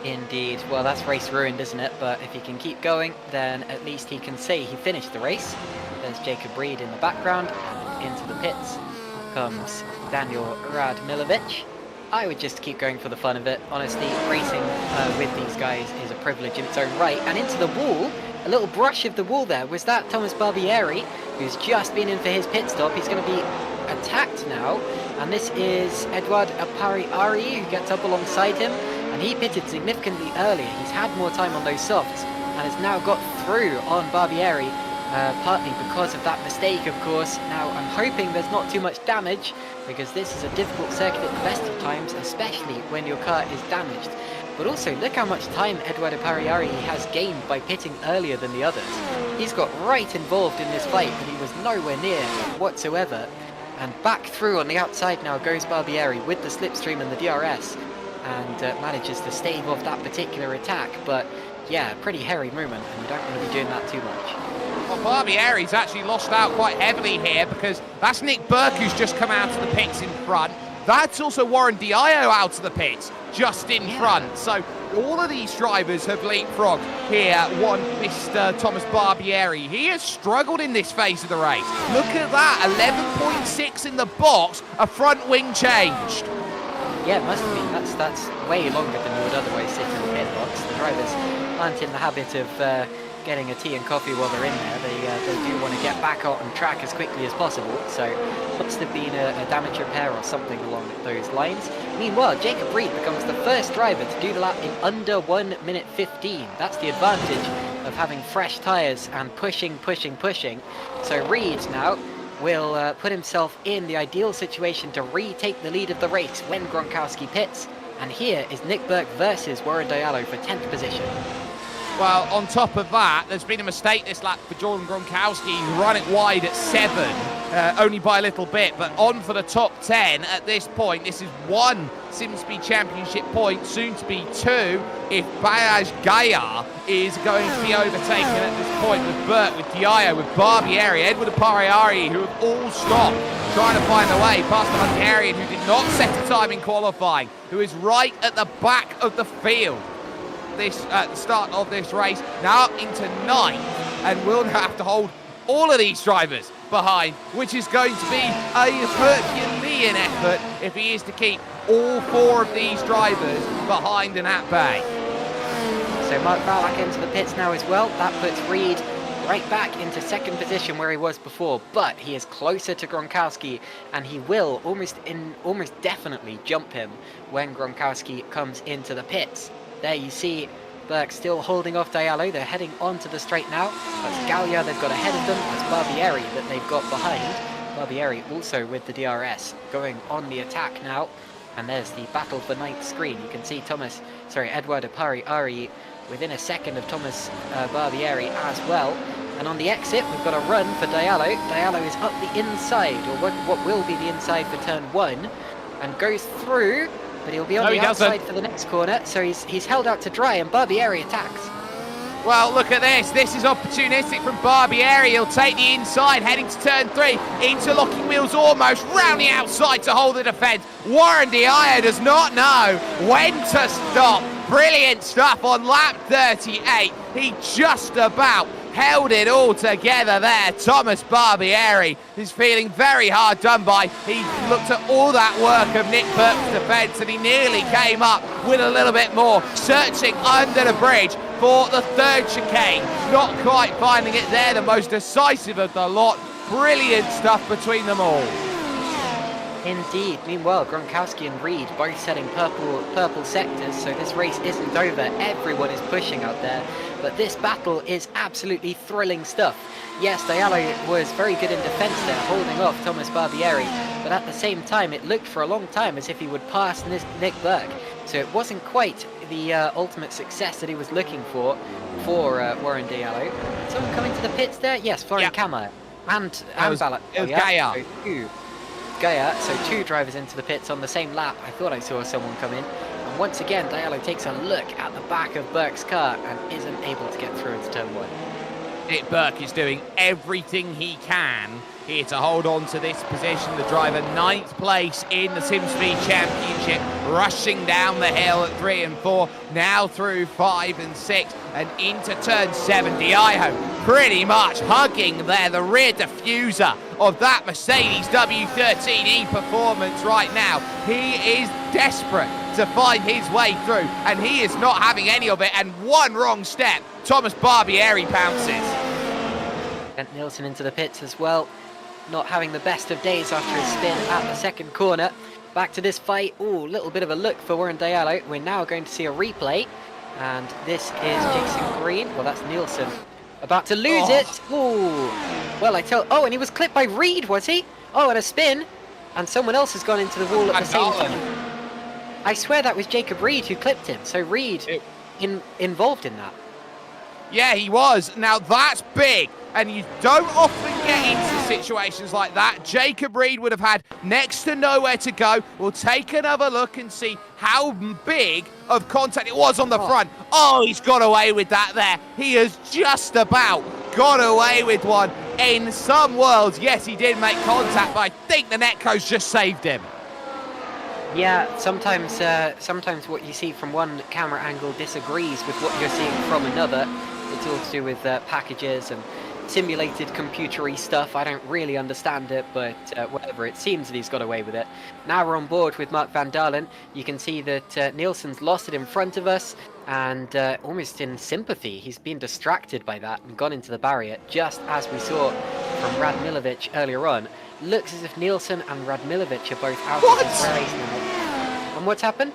Indeed. Well, that's race ruined, isn't it? But if he can keep going, then at least he can say he finished the race. There's Jacob Reed in the background, and into the pits comes Daniel Radmilovic. I would just keep going for the fun of it. Honestly, racing with these guys is a privilege in its own right. And into the wall, a little brush of the wall there. Was that Thomas Barbieri, who's just been in for his pit stop? He's going to be attacked now. And this is Edouard Apari-Ari, who gets up alongside him. And he pitted significantly earlier. He's had more time on those softs and has now got through on Barbieri, partly because of that mistake, of course. Now, I'm hoping there's not too much damage, because this is a difficult circuit at the best of times, especially when your car is damaged. But also, look how much time Eduardo Pariari has gained by pitting earlier than the others. He's got right involved in this fight, but he was nowhere near whatsoever. And back through on the outside now goes Barbieri with the slipstream and the DRS, and manages to stave off that particular attack. But yeah, pretty hairy moment, and you don't want to be doing that too much. Well, Barbieri's actually lost out quite heavily here because that's Nick Burke who's just come out of the pits in front. That's also Warren Diallo out of the pits just in front. So all of these drivers have leapfrogged here. One, Mr. Thomas Barbieri. He has struggled in this phase of the race. Look at that, 11.6 in the box, a front wing changed. Yeah, it must have been. That's way longer than you would otherwise sit in the pit box. The drivers aren't in the habit of getting a tea and coffee while they're in there. They do want to get back out on track as quickly as possible, so must have been a damage repair or something along those lines. Meanwhile, Jacob Reed becomes the first driver to do the lap in under 1 minute 15. That's the advantage of having fresh tyres and pushing. So Reed now will put himself in the ideal situation to retake the lead of the race when Gronkowski pits. And here is Nick Burke versus Warren Diallo for 10th position. Well, on top of that, there's been a mistake this lap for Jordan Gronkowski. He's running wide at 7, only by a little bit, but on for the top 10 at this point. This is 1 SimSpeed Championship point, soon to be 2, if Bayaj Gaillard is going to be overtaken at this point with Burke, with Diallo, with Barbieri, Edward Apariari, who have all stopped trying to find a way past the Hungarian, who did not set a time in qualifying, who is right at the back of the field. This at the start of this race, now into 9th, and will have to hold all of these drivers behind, which is going to be a Herculean effort if he is to keep all 4 of these drivers behind and at bay. So Mark Ballack into the pits now as well. That puts Reed right back into 2nd position where he was before, but he is closer to Gronkowski, and he will almost definitely jump him when Gronkowski comes into the pits. There you see Burke still holding off Diallo. They're heading onto the straight now. That's Gaillard they've got ahead of them. That's Barbieri that they've got behind. Barbieri also with the DRS going on the attack now. And there's the battle for 9th screen. You can see Edward Apariari within a second of Thomas Barbieri as well. And on the exit, we've got a run for Diallo. Diallo is up the inside, or what will be the inside for turn 1, and goes through. But he'll be on the outside for the next corner, so he's held out to dry, and Barbieri attacks. Well, look at this. This is opportunistic from Barbieri. He'll take the inside, heading to turn 3. Interlocking wheels almost, round the outside to hold the defence. Warren Diallo does not know when to stop. Brilliant stuff on lap 38. He just about held it all together there. Thomas Barbieri is feeling very hard done by. He looked at all that work of Nick Burke's defence, and he nearly came up with a little bit more, searching under the bridge for the 3rd chicane. Not quite finding it there, the most decisive of the lot. Brilliant stuff between them all. Indeed. Meanwhile, Gronkowski and Reed both setting purple sectors, so this race isn't over. Everyone is pushing out there, but this battle is absolutely thrilling stuff. Yes, Diallo was very good in defence there, holding off Thomas Barbieri, but at the same time, it looked for a long time as if he would pass Nick Burke, so it wasn't quite the ultimate success that he was looking for Warren Diallo. Someone coming to the pits there? Yes, Florian Kammer and Ballack. It was Gaillard. Gaillard, so 2 drivers into the pits on the same lap. I thought I saw someone come in. And once again, Diallo takes a look at the back of Burke's car and isn't able to get through into turn 1. Nick Burke is doing everything he can here to hold on to this position. The driver 9th place in the SimSpeed Championship, rushing down the hill at 3 and 4, now through 5 and 6 and into turn 7. Diallo pretty much hugging there the rear diffuser of that Mercedes W13 performance right now. He is desperate to find his way through, and he is not having any of it, and one wrong step, Thomas Barbieri pounces. Bent Nielsen into the pits as well, not having the best of days after his spin at the 2nd corner. Back to this fight. Ooh, a little bit of a look for Warren Diallo. We're now going to see a replay, and this is Jason Green. Well, that's Nielsen about to lose it. Ooh, well, and he was clipped by Reed, was he? Oh, and a spin, and someone else has gone into the wall at the same time. I swear that was Jacob Reed who clipped him, so Reed involved in that. Yeah, he was. Now that's big. and you don't often get into situations like that. Jacob Reed would have had next to nowhere to go. We'll take another look and see how big of contact it was on the front. Oh, he's got away with that there. He has just about got away with one. In some worlds, yes, he did make contact, but I think the netco's just saved him. Yeah, sometimes what you see from one camera angle disagrees with what you're seeing from another. It's all to do with packages and simulated computery stuff. I don't really understand it, but whatever, it seems that he's got away with it. Now we're on board with Mark van Dalen. You can see that Nielsen's lost it in front of us, and almost in sympathy, he's been distracted by that and gone into the barrier, just as we saw from Radmilovic earlier on. Looks as if Nielsen and Radmilovic are both out of this race now. And what's happened?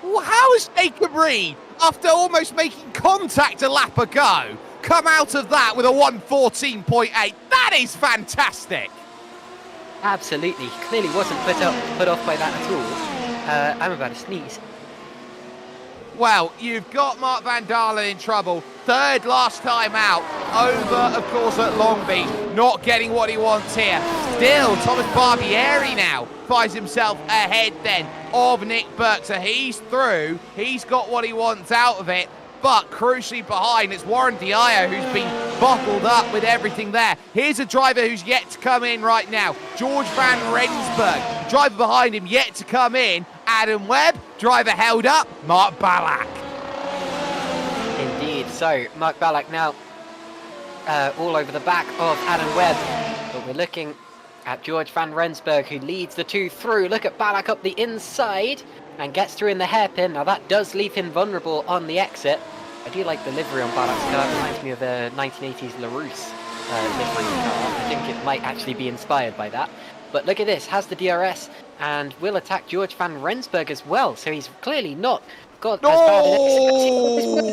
Well, how has Jacob Reed, after almost making contact a lap ago, come out of that with a 1:14.8? That is fantastic. Absolutely. Clearly wasn't put off by that at all. I'm about to sneeze. Well, you've got Mark van Dalen in trouble. Third last time out. Over, of course, at Long Beach. Not getting what he wants here. Still, Thomas Barbieri now finds himself ahead then of Nick Burke. So he's through. He's got what he wants out of it. But crucially behind, it's Warren Diallo who's been bottled up with everything there. Here's a driver who's yet to come in right now. George van Rensburg. Driver behind him yet to come in. Adam Webb. Driver held up. Mark Ballack. Indeed. So, Mark Ballack now all over the back of Adam Webb. But we're looking at George van Rensburg, who leads the two through. Look at Ballack up the inside and gets through in the hairpin. Now that does leave him vulnerable on the exit. I do like the livery on Ballack's car. It reminds me of a 1980s LaRousse livery car. I think it might actually be inspired by that. But look at this, has the DRS and will attack George van Rensburg as well. So he's clearly not got as bad an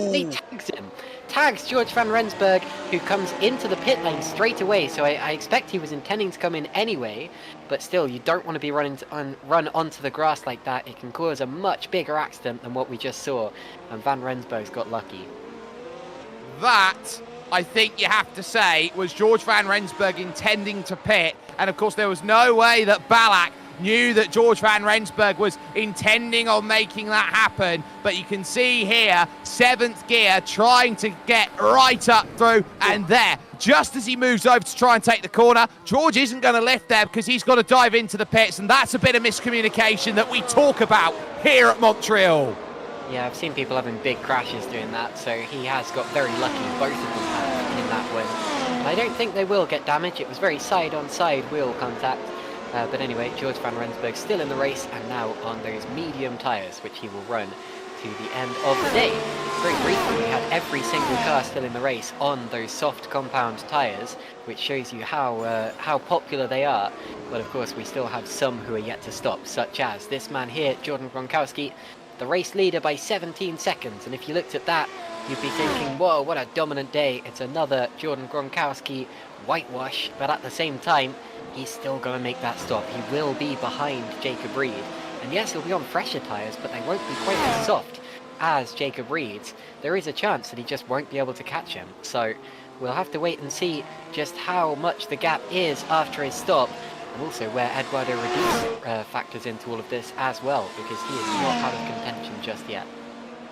exit. He tags him. Tags George van Rensburg, who comes into the pit lane straight away. So I expect he was intending to come in anyway, but still, you don't want to be run onto the grass like that. It can cause a much bigger accident than what we just saw, and van Rensburg's got lucky. That, I think you have to say, was George van Rensburg intending to pit, and of course there was no way that Ballack knew that George van Rensburg was intending on making that happen. But you can see here, 7th gear trying to get right up through, and there, just as he moves over to try and take the corner, George isn't going to lift there because he's got to dive into the pits, and that's a bit of miscommunication that we talk about here at Montreal. Yeah, I've seen people having big crashes doing that, so he has got very lucky, both of them have, in that win. And I don't think they will get damage. It was very side-on-side wheel contact. But anyway, George van Rensburg still in the race, and now on those medium tyres, which he will run to the end of the day. Very briefly, we had every single car still in the race on those soft compound tyres, which shows you how popular they are. But of course, we still have some who are yet to stop, such as this man here, Jordan Gronkowski, the race leader by 17 seconds. And if you looked at that, you'd be thinking, whoa, what a dominant day. It's another Jordan Gronkowski whitewash, but at the same time, he's still going to make that stop. He will be behind Jacob Reed. And yes, he'll be on fresher tyres, but they won't be quite as soft as Jacob Reed's. There is a chance that he just won't be able to catch him. So we'll have to wait and see just how much the gap is after his stop, and also where Eduardo Radice factors into all of this as well, because he is not out of contention just yet.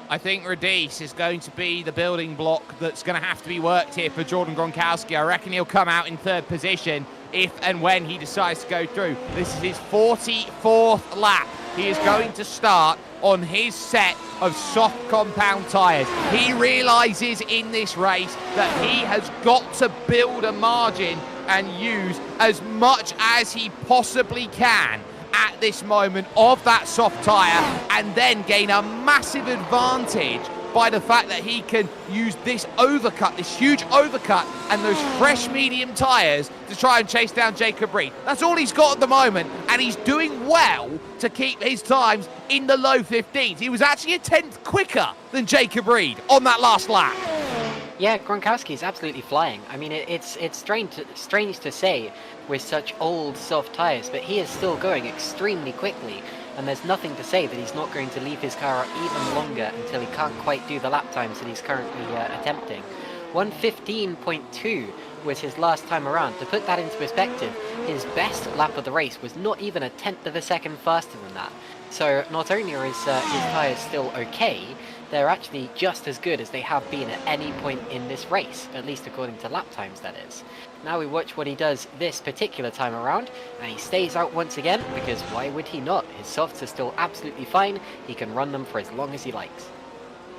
I think Radice is going to be the building block that's going to have to be worked here for Jordan Gronkowski. I reckon he'll come out in 3rd position if and when he decides to go through. This is his 44th lap. He is going to start on his set of soft compound tyres. He realises in this race that he has got to build a margin and use as much as he possibly can at this moment of that soft tyre, and then gain a massive advantage by the fact that he can use this overcut, this huge overcut, and those fresh medium tyres to try and chase down Jacob Reed. That's all he's got at the moment, and he's doing well to keep his times in the low 15s. He was actually a 10th quicker than Jacob Reed on that last lap. Yeah, Gronkowski is absolutely flying. I mean, it's strange to say with such old soft tyres, but he is still going extremely quickly, and there's nothing to say that he's not going to leave his car even longer until he can't quite do the lap times that he's currently attempting. 1:15.2 was his last time around. To put that into perspective, his best lap of the race was not even a 1/10 of a second faster than that. So not only are his tyres still okay, they're actually just as good as they have been at any point in this race, at least according to lap times, that is. Now we watch what he does this particular time around, and he stays out once again, because why would he not? His softs are still absolutely fine, he can run them for as long as he likes.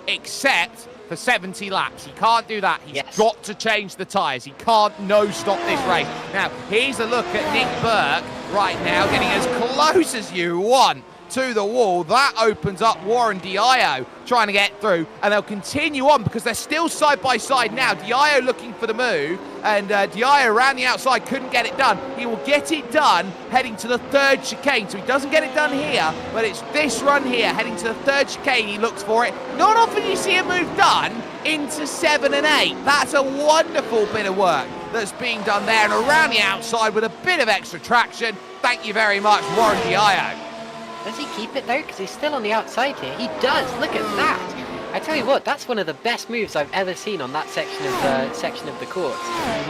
Except for 70 laps. He can't do that. He's Yes. got to change the tyres. He can't no-stop this race. Now, here's a look at Nick Burke right now, getting as close as you want to the wall. That opens up Warren Diallo trying to get through, and they'll continue on because they're still side by side now. Diallo looking for the move, and Diallo around the outside couldn't get it done. He will get it done heading to the third chicane, so he doesn't get it done here, but it's this run here heading to the third chicane. He looks for it. Not often you see a move done into 7 and 8. That's a wonderful bit of work that's being done there, and around the outside with a bit of extra traction. Thank you very much, Warren Diallo. Does he keep it though? Because he's still on the outside here. He does. Look at that. I tell you what, that's one of the best moves I've ever seen on that section of the course.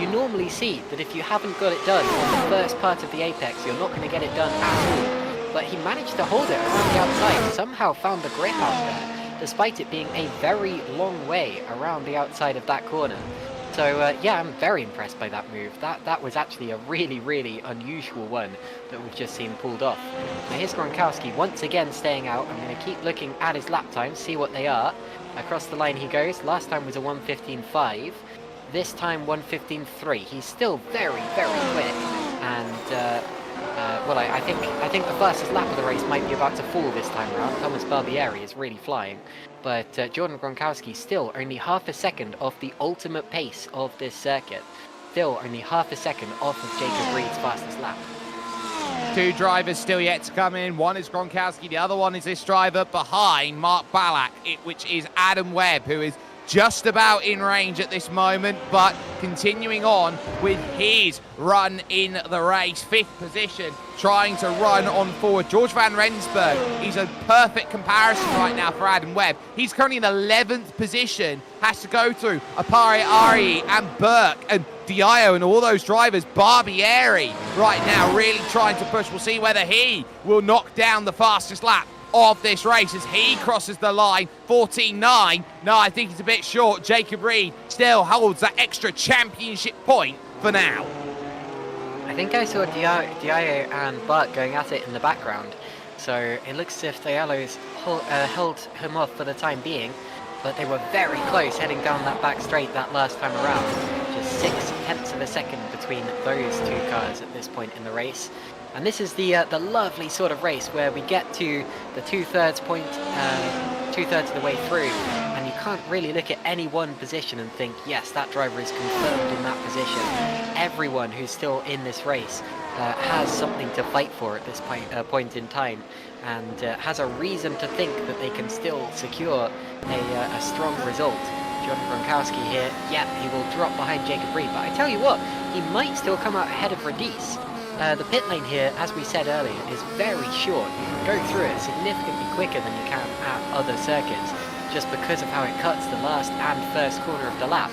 You normally see that if you haven't got it done on the first part of the apex, you're not going to get it done at all. But he managed to hold it around the outside. Somehow found the grip out there, despite it being a very long way around the outside of that corner. So yeah, I'm very impressed by that move. That was actually a really, really unusual one that we've just seen pulled off. Now here's Gronkowski once again staying out. I'm going to keep looking at his lap times, see what they are. Across the line he goes. Last time was a 1:15.5. This time 1:15.3. He's still very, very quick. And well, I think the fastest lap of the race might be about to fall this time around. Thomas Barbieri is really flying. But Jordan Gronkowski still only half a second off the ultimate pace of this circuit. Still only half a second off of Jacob Reed's fastest lap. Two drivers still yet to come in. One is Gronkowski, the other one is this driver behind Mark Ballack, which is Adam Webb, who is just about in range at this moment, but continuing on with his run in the race. 5th position, trying to run on forward. George Van Rensburg, he's a perfect comparison right now for Adam Webb. He's currently in 11th position, has to go through Apari Ari and Burke and Diallo and all those drivers. Barbieri right now really trying to push. We'll see whether he will knock down the fastest lap of this race as he crosses the line. 14.9. No, I think he's a bit short. Jacob Reed still holds that extra championship point for now. I think I saw Diallo and Bart going at it in the background, so it looks as if Diallo's held him off for the time being, but they were very close heading down that back straight that last time around. Just 6/10 of a second between those two cars at this point in the race. And this is the lovely sort of race where we get to the two-thirds point, two-thirds of the way through, and you can't really look at any one position and think, yes, that driver is confirmed in that position. Everyone who's still in this race has something to fight for at this point in time, and has a reason to think that they can still secure a strong result. John Gronkowski here, yeah, he will drop behind Jacob Reed, but I tell you what, he might still come out ahead of Radice. The pit lane here, as we said earlier, is very short. You can go through it significantly quicker than you can at other circuits, just because of how it cuts the last and first corner of the lap.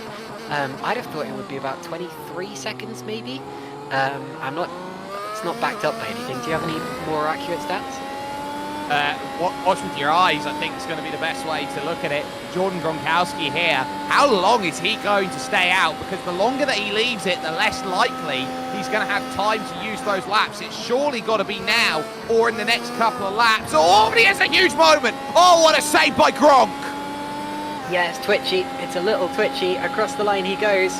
I'd have thought it would be about 23 seconds, maybe. It's not backed up by anything. Do you have any more accurate stats? Watch with your eyes, I think is going to be the best way to look at it. Jordan Gronkowski here, how long is he going to stay out? Because the longer that he leaves it, the less likely he's going to have time to use those laps. It's surely got to be now or in the next couple of laps. Oh, but he has a huge moment. Oh, what a save by Gronk. Yeah, it's twitchy. It's a little twitchy. Across the line he goes.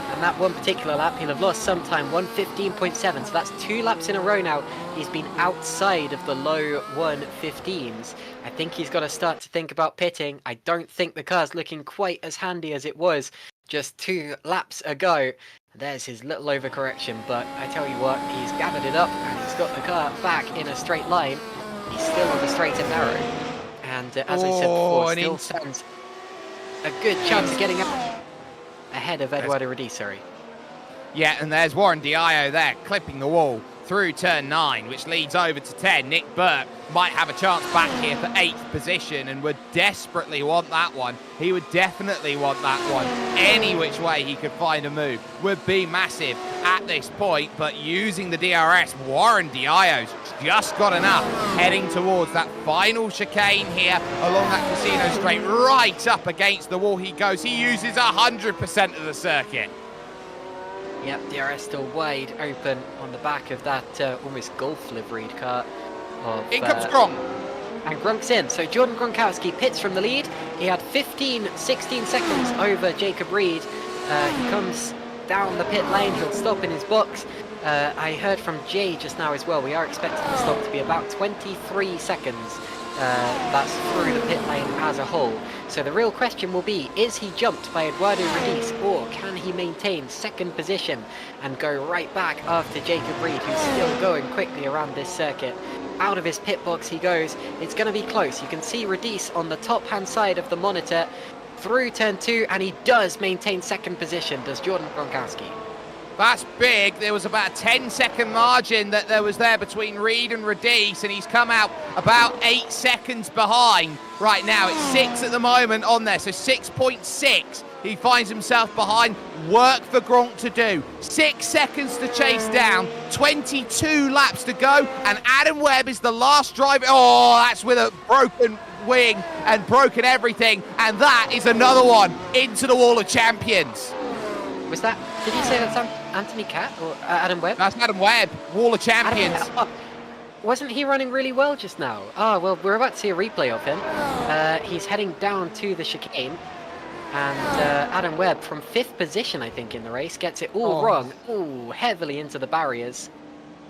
And that one particular lap, he'll have lost some time, 1:15.7. So that's 2 laps in a row now. He's been outside of the low 1:15s. I think he's got to start to think about pitting. I don't think the car's looking quite as handy as it was just 2 laps ago. There's his little overcorrection, but I tell you what, he's gathered it up and he's got the car back in a straight line. He's still on the straight and narrow. And as I said before, still stands a good chance of getting up ahead of Eduardo Radice, sorry. Yeah, and there's Warren Diallo there, clipping the wall through turn 9, which leads over to 10. Nick Burke might have a chance back here for 8th position and would desperately want that one. He would definitely want that one. Any which way he could find a move would be massive at this point, but using the DRS, Warren Diayo's just got enough, heading towards that final chicane here along that casino straight, right up against the wall he goes. He uses 100% of the circuit. Yep, DRS still wide open on the back of that almost golf liveried car. In comes Gronk. And Gronk's in. So Jordan Gronkowski pits from the lead. He had 16 seconds over Jacob Reed. He comes down the pit lane. He'll stop in his box. I heard from Jay just now as well. We are expecting the stop to be about 23 seconds. That's through the pit lane as a whole. So the real question will be, is he jumped by Eduardo Radice, or can he maintain second position and go right back after Jacob Reed, who's still going quickly around this circuit? Out of his pit box he goes. It's going to be close. You can see Radice on the top hand side of the monitor through turn 2, and he does maintain second position, does Jordan Gronkowski. That's big. There was about a 10-second margin that there was there between Reed and Radice, and he's come out about 8 seconds behind right now. It's 6 at the moment on there, so 6.6. He finds himself behind. Work for Gronk to do. 6 seconds to chase down, 22 laps to go, and Adam Webb is the last driver. Oh, that's with a broken wing and broken everything, and that is another one into the Wall of Champions. Was that, did you say that's Anthony Catt or Adam Webb? That's Adam Webb, Wall of Champions. Wasn't he running really well just now? Oh, well, we're about to see a replay of him. He's heading down to the chicane. And Adam Webb from 5th position, I think, in the race, gets it all wrong. Ooh, heavily into the barriers.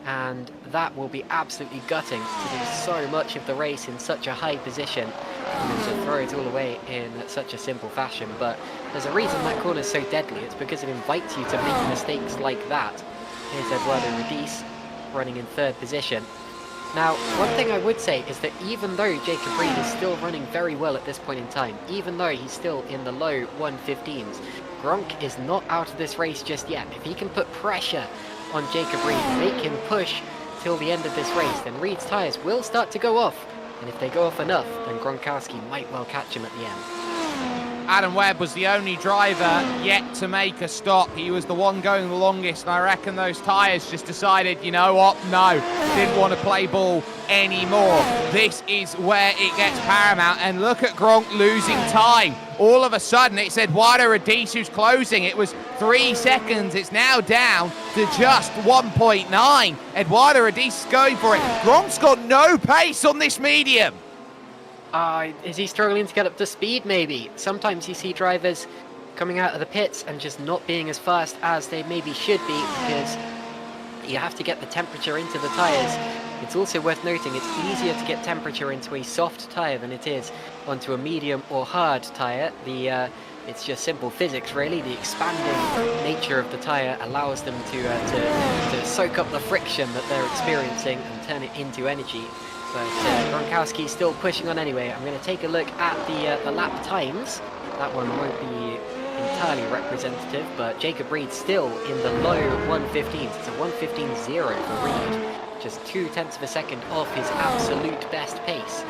And that will be absolutely gutting to do so much of the race in such a high position and to throw it all away in such a simple fashion. But there's a reason that corner is so deadly. It's because it invites you to make mistakes like that. Here's Eduardo Radice running in 3rd position. Now, one thing I would say is that even though Jacob Reed is still running very well at this point in time, even though he's still in the low 115s, Gronk is not out of this race just yet. If he can put pressure on Jacob Reed, make him push till the end of this race, then Reed's tyres will start to go off. And if they go off enough, then Gronkowski might well catch him at the end. Adam Webb was the only driver yet to make a stop. He was the one going the longest, and I reckon those tyres just decided, you know what, no, didn't want to play ball anymore. This is where it gets paramount, and look at Gronk losing time. All of a sudden, it's Eduardo Radice who's closing. It was 3 seconds. It's now down to just 1.9. Eduardo Radice is going for it. Gronk's got no pace on this medium. Is he struggling to get up to speed, maybe? Sometimes you see drivers coming out of the pits and just not being as fast as they maybe should be, because you have to get the temperature into the tyres. It's also worth noting it's easier to get temperature into a soft tyre than it is onto a medium or hard tyre. It's just simple physics, really. The expanding nature of the tyre allows them to soak up the friction that they're experiencing and turn it into energy. But Gronkowski's still pushing on anyway. I'm going to take a look at the lap times. That one won't be entirely representative, but Jacob Reed still in the low 115s. It's a 115.0 for Reed. Just 0.2 of a second off his absolute best pace.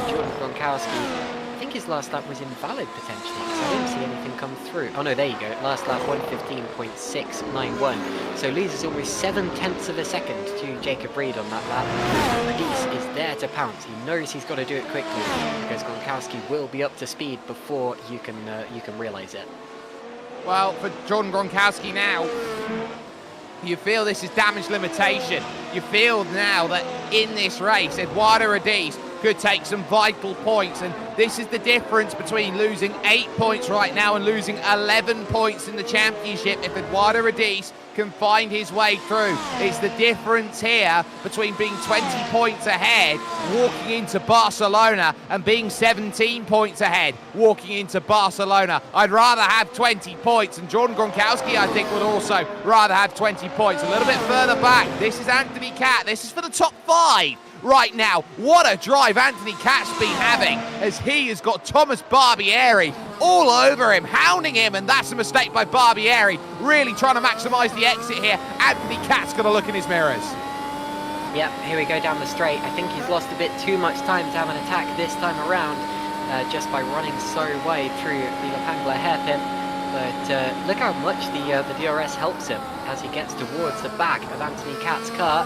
Jordan Gronkowski, I think his last lap was invalid potentially, because I didn't see anything come through. Oh no, there you go. Last lap 115.691. So loses almost 0.7 of a second to Jacob Reed on that lap. Radice is there to pounce. He knows he's got to do it quickly, because Gronkowski will be up to speed before you can realise it. Well, for Jordan Gronkowski now, you feel this is damage limitation. You feel now that in this race, Eduardo Radice could take some vital points, and this is the difference between losing 8 points right now and losing 11 points in the championship. If Eduardo Radice can find his way through, it's the difference here between being 20 points ahead walking into Barcelona and being 17 points ahead walking into Barcelona. I'd rather have 20 points, and Jordan Gronkowski, I think, would also rather have 20 points. A little bit further back, this is Anthony Catt. This is for the top 5 right now. What a drive Anthony Catt's been having, as he has got Thomas Barbieri all over him, hounding him, and that's a mistake by Barbieri, really trying to maximise the exit here. Anthony Catt's got to look in his mirrors. Yep, here we go down the straight. I think he's lost a bit too much time to have an attack this time around, just by running so wide through the Lapangla hairpin. But look how much the DRS helps him as he gets towards the back of Anthony Katz's car.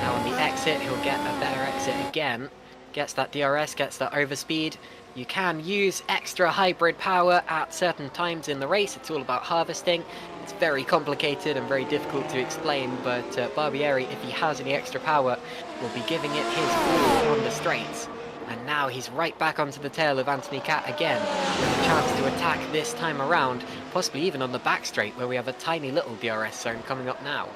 Now on the exit, he'll get a better exit again. Gets that DRS, gets that overspeed. You can use extra hybrid power at certain times in the race. It's all about harvesting. It's very complicated and very difficult to explain, but Barbieri, if he has any extra power, will be giving it his all on the straights. And now he's right back onto the tail of Anthony Cat again, with a chance to attack this time around, possibly even on the back straight, where we have a tiny little DRS zone coming up now.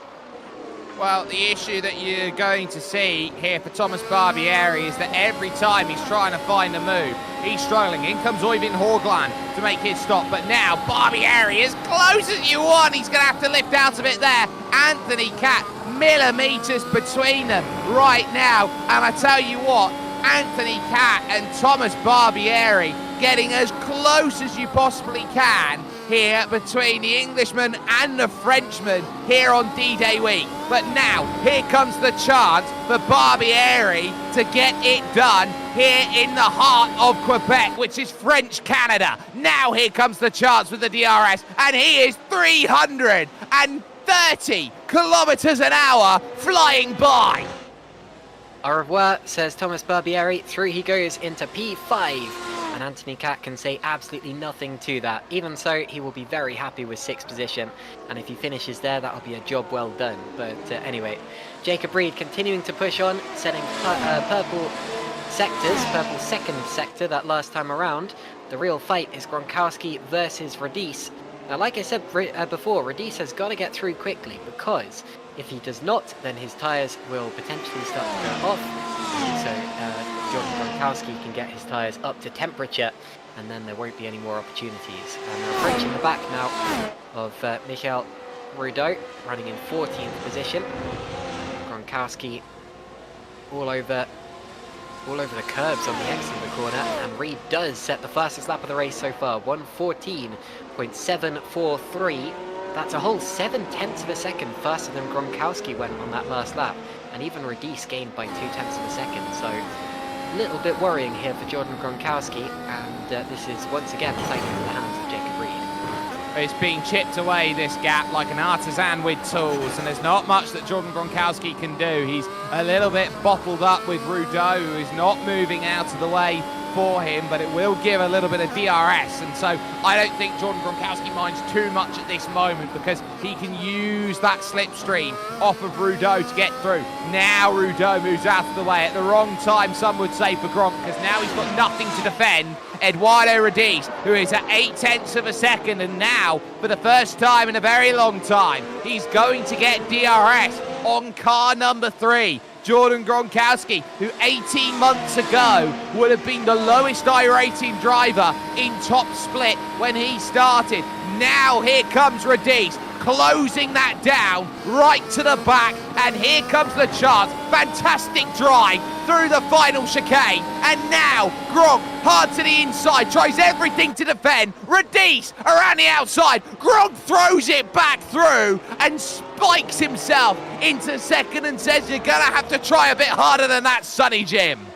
Well, the issue that you're going to see here for Thomas Barbieri is that every time he's trying to find a move, he's struggling. In comes Oyvind Horgland to make his stop, but now Barbieri, as close as you want, he's going to have to lift out of it there. Anthony Cat, millimetres between them right now, and I tell you what, Anthony Cat and Thomas Barbieri getting as close as you possibly can here between the Englishman and the Frenchman here on D-Day week. But now, here comes the chance for Barbieri to get it done here in the heart of Quebec, which is French Canada. Now here comes the chance with the DRS, and he is 330 kilometers an hour flying by. Au revoir, says Thomas Barbieri. Through he goes into P5. And Anthony Cat can say absolutely nothing to that. Even so, he will be very happy with 6th position. And if he finishes there, that'll be a job well done. But anyway, Jacob Reed continuing to push on, setting purple sectors, purple second sector that last time around. The real fight is Gronkowski versus Radice. Now, like I said before, Radice has got to get through quickly, because if he does not, then his tyres will potentially start to go off. So Jordan Gronkowski can get his tyres up to temperature, and then there won't be any more opportunities. And we're approaching the back now of Michael Rudeau, running in 14th position. Gronkowski all over the curbs on the exit of the corner, and Reed does set the fastest lap of the race so far, 1:14.743. That's a whole 7/10 of a second faster than Gronkowski went on that last lap, and even Radice gained by 0.2 of a second, so a little bit worrying here for Jordan Gronkowski, and this is once again playing in the hands of Jacob Reed. It's being chipped away, this gap, like an artisan with tools, and there's not much that Jordan Gronkowski can do. He's a little bit bottled up with Rudeau, who is not moving out of the way for him, but it will give a little bit of DRS, and so I don't think Jordan Gronkowski minds too much at this moment, because he can use that slipstream off of Rudeau to get through. Now Rudeau moves out of the way at the wrong time, some would say, for Gronk, because now he's got nothing to defend Eduardo Radice, who is at 0.8 of a second, and now, for the first time in a very long time, he's going to get DRS on car number 3. Jordan Gronkowski, who 18 months ago would have been the lowest iRacing driver in top split when he started. Now here comes Radice, closing that down right to the back, and here comes the chance. Fantastic drive through the final chicane, and now Gronk hard to the inside, tries everything to defend. Radice around the outside, Gronk throws it back through and spikes himself into second and says, you're gonna have to try a bit harder than that, Sonny Jim.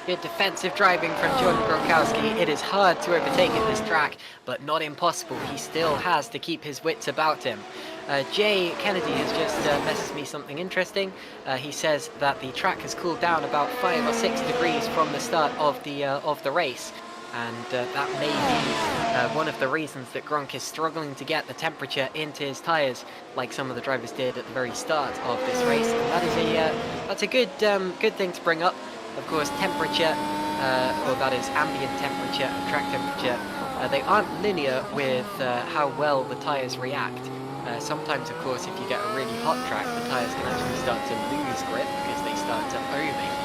Good defensive driving from Jordan Gronkowski. It is hard to overtake at this track, but not impossible. He still has to keep his wits about him. Jay Kennedy has just messaged me something interesting. He says that the track has cooled down about 5 or 6 degrees from the start of the race, and that may be one of the reasons that Gronk is struggling to get the temperature into his tyres, like some of the drivers did at the very start of this race. And that is that's a good thing to bring up. Of course, temperature, or that is ambient temperature and track temperature, they aren't linear with how well the tyres react. Sometimes, of course, if you get a really hot track, the tyres can actually start to lose grip because they start to overheat.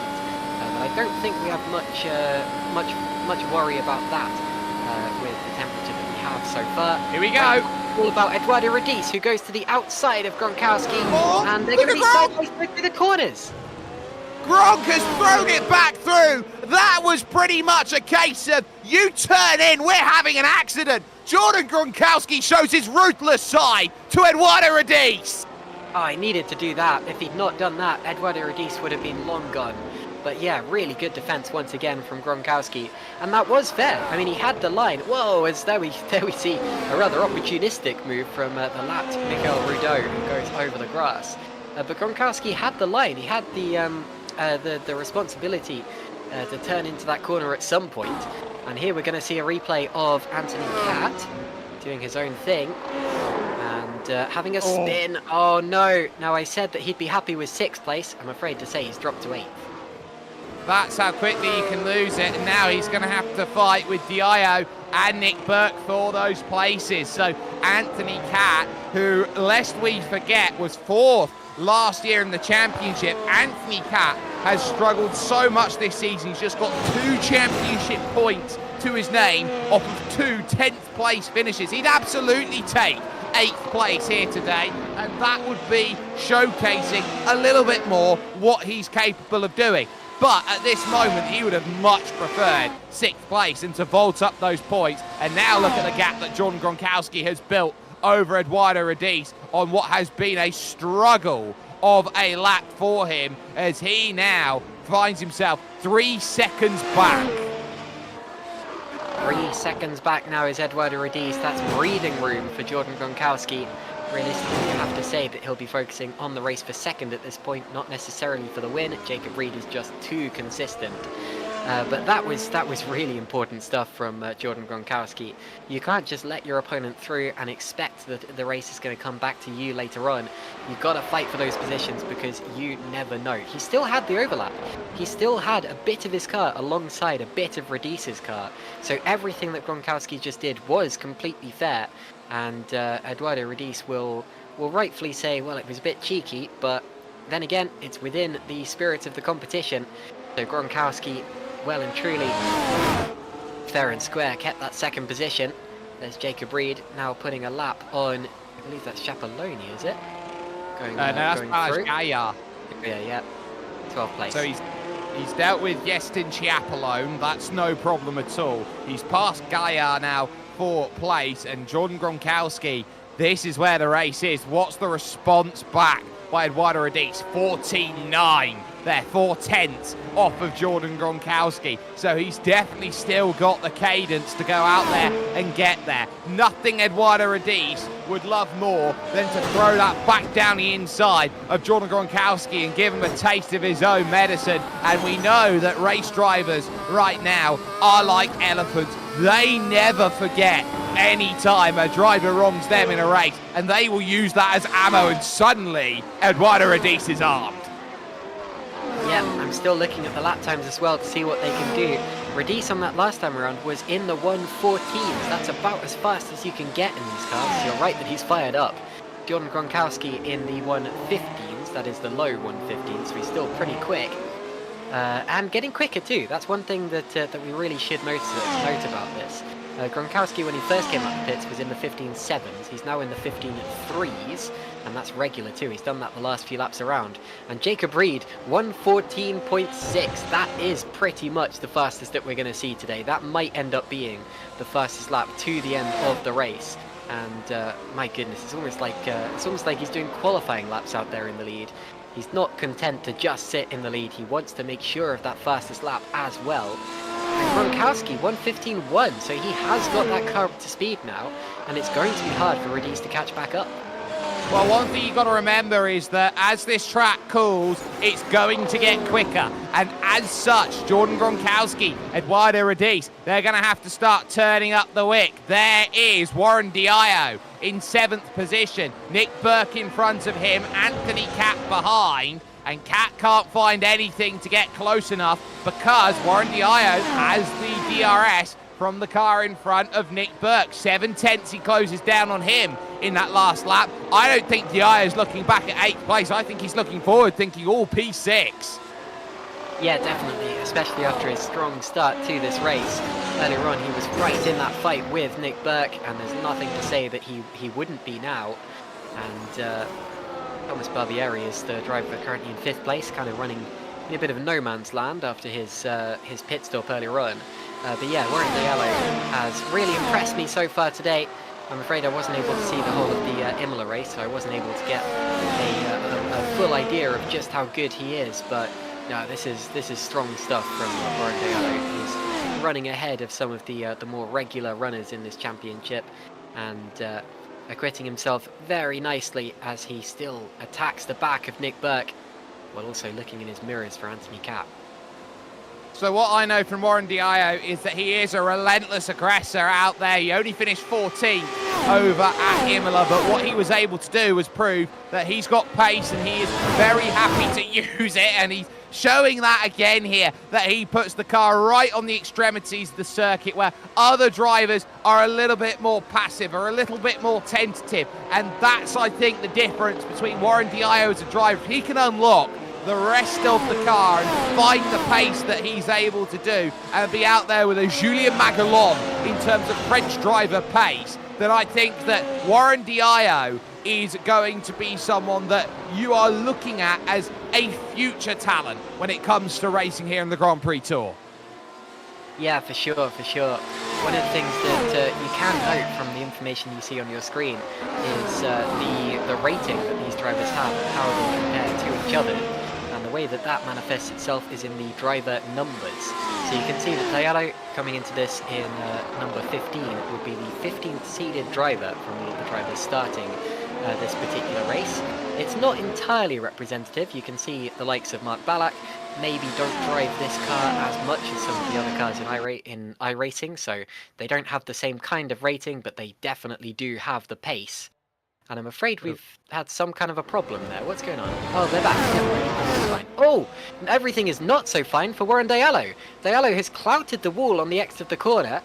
But I don't think we have much worry about that with the temperature that we have so far. Here we go. All about Eduardo Radice, who goes to the outside of Gronkowski, and they're going to be sideways through the corners. Gronk has thrown it back through. That was pretty much a case of, you turn in, we're having an accident. Jordan Gronkowski shows his ruthless side to Eduardo Radice. Oh, he needed to do that. If he'd not done that, Eduardo Rodis would have been long gone. But yeah, really good defense once again from Gronkowski. And that was fair. I mean, he had the line. Whoa, there we see a rather opportunistic move from the lapped Michael Rudeau, who goes over the grass. But Gronkowski had the line. He had the responsibility to turn into that corner at some point. And here we're going to see a replay of Anthony Cat doing his own thing. And having a spin. Oh no. Now, I said that he'd be happy with 6th place. I'm afraid to say he's dropped to 8th. That's how quickly he can lose it, and now he's going to have to fight with Dio and Nick Burke for those places. So Anthony Cat, who, lest we forget, was 4th last year in the championship. Anthony Cat has struggled so much this season. He's just got 2 championship points to his name off of 2 10th place finishes. He'd absolutely take 8th place here today, and that would be showcasing a little bit more what he's capable of doing. But at this moment, he would have much preferred 6th place and to vault up those points. And now look at the gap that Jordan Gronkowski has built over Eduardo Rodis on what has been a struggle of a lap for him, as he now finds himself 3 seconds back. 3 seconds back now is Eduardo Rodis. That's breathing room for Jordan Gronkowski. Realistically, you have to say that he'll be focusing on the race for 2nd at this point, not necessarily for the win. Jacob Reed is just too consistent. But that was really important stuff from Jordan Gronkowski. You can't just let your opponent through and expect that the race is going to come back to you later on. You've got to fight for those positions because you never know. He still had the overlap. He still had a bit of his car alongside a bit of Rodis's car. So everything that Gronkowski just did was completely fair. And Eduardo Rodis will rightfully say, well, it was a bit cheeky, but then again, it's within the spirit of the competition. So Gronkowski, well and truly fair and square, kept that 2nd position. There's Jacob Reed now putting a lap on, I believe that's Chapeloni, is it? Going, no, that's Gaillard. Yeah, 12th place. So he's dealt with Yestin Chiapellone, that's no problem at all. He's passed Gaillard now for place, and Jordan Gronkowski, this is where the race is. What's the response back by Eduardo Rodis? 14.9. They're 4/10 off of Jordan Gronkowski. So he's definitely still got the cadence to go out there and get there. Nothing Eduardo Rodis would love more than to throw that back down the inside of Jordan Gronkowski and give him a taste of his own medicine. And we know that race drivers right now are like elephants. They never forget any time a driver wrongs them in a race, and they will use that as ammo, and suddenly Eduardo Rodis is armed. Yeah, I'm still looking at the lap times as well to see what they can do. Rodis on that last time around was in the 1:14s. That's about as fast as you can get in these cars. You're right that he's fired up. Jordan Gronkowski in the 1:15s, that is the low 1:15s, so he's still pretty quick. And getting quicker too. That's one thing that we really should note about this. Gronkowski, when he first came up the pits, was in the 15.7s. He's now in the 15.3s, and that's regular too. He's done that the last few laps around. And Jacob Reed, 1:14.6. That is pretty much the fastest that we're going to see today. That might end up being the fastest lap to the end of the race. And my goodness, it's almost like he's doing qualifying laps out there in the lead. He's not content to just sit in the lead. He wants to make sure of that fastest lap as well. And Gronkowski, 1:15.1, so he has got that car up to speed now, and it's going to be hard for Rodis to catch back up. Well, one thing you've got to remember is that as this track cools, it's going to get quicker. And as such, Jordan Gronkowski, Eduardo Rodis, they're going to have to start turning up the wick. There is Warren Dio in 7th position. Nick Burke in front of him, Anthony Cat behind. And Cat can't find anything to get close enough because Warren Dio has the DRS from the car in front of Nick Burke. 7/10 he closes down on him in that last lap. I don't think Dio is looking back at 8th place. I think he's looking forward, thinking all P6. Yeah, definitely, especially after his strong start to this race. Earlier on, he was right in that fight with Nick Burke, and there's nothing to say that he wouldn't be now. And Thomas Barbieri is the driver currently in 5th place, kind of running in a bit of no man's land after his pit stop earlier on. But yeah, Warren Dio has really impressed me so far today. I'm afraid I wasn't able to see the whole of the Imola race, so I wasn't able to get a full idea of just how good he is. But no, this is strong stuff from Warren Deallo. He's running ahead of some of the more regular runners in this championship, and acquitting himself very nicely as he still attacks the back of Nick Burke, while also looking in his mirrors for Anthony Capp. So what I know from Warren Diallo is that he is a relentless aggressor out there. He only finished 14th over at Imola, but what he was able to do was prove that he's got pace and he is very happy to use it, and he's showing that again here, that he puts the car right on the extremities of the circuit where other drivers are a little bit more passive or a little bit more tentative, and that's, I think, the difference between Warren Diallo as a driver. He can unlock the rest of the car and find the pace that he's able to do and be out there with a Julien Magalon in terms of French driver pace, then I think that Warren Diallo is going to be someone that you are looking at as a future talent when it comes to racing here in the Grand Prix Tour. Yeah, for sure, for sure. One of the things that you can note from the information you see on your screen is the rating that these drivers have and how they compare to each other. And the way that that manifests itself is in the driver numbers. So you can see that Diallo coming into this in number 15 would be the 15th seeded driver from all of the drivers starting this particular race. It's not entirely representative. You can see the likes of Mark Ballack maybe don't drive this car as much as some of the other cars in iRacing, so they don't have the same kind of rating, but they definitely do have the pace. And I'm afraid we've had some kind of a problem there. What's going on? Oh, they're back. Everything's fine. Oh, everything is not so fine for Warren Diallo. Diallo has clouted the wall on the exit of the corner,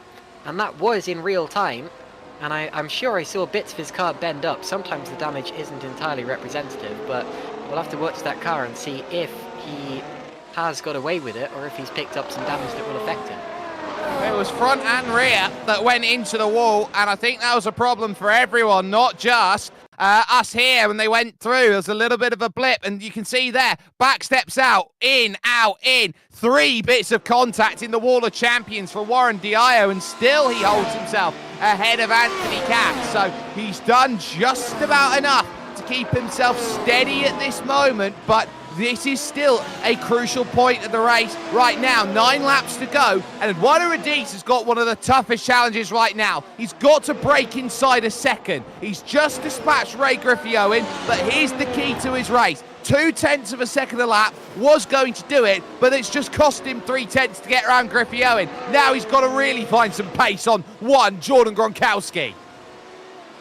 and that was in real time. And I'm sure I saw bits of his car bend up. Sometimes the damage isn't entirely representative, but we'll have to watch that car and see if he has got away with it or if he's picked up some damage that will affect him. It was front and rear that went into the wall, and I think that was a problem for everyone, not just us here when they went through. There was a little bit of a blip, and you can see there, back steps out, in. 3 bits of contact in the wall of champions for Warren Diallo, and still he holds himself ahead of Anthony Capp. So he's done just about enough to keep himself steady at this moment, but this is still a crucial point of the race right now. 9 laps to go, and Eduardo Radiz has got one of the toughest challenges right now. He's got to break inside a second. He's just dispatched Ray Griffioen, but here's the key to his race. 0.2 of a second a lap was going to do it, but it's just cost him 0.3 to get around Griffioen. Now he's got to really find some pace on one Jordan Gronkowski.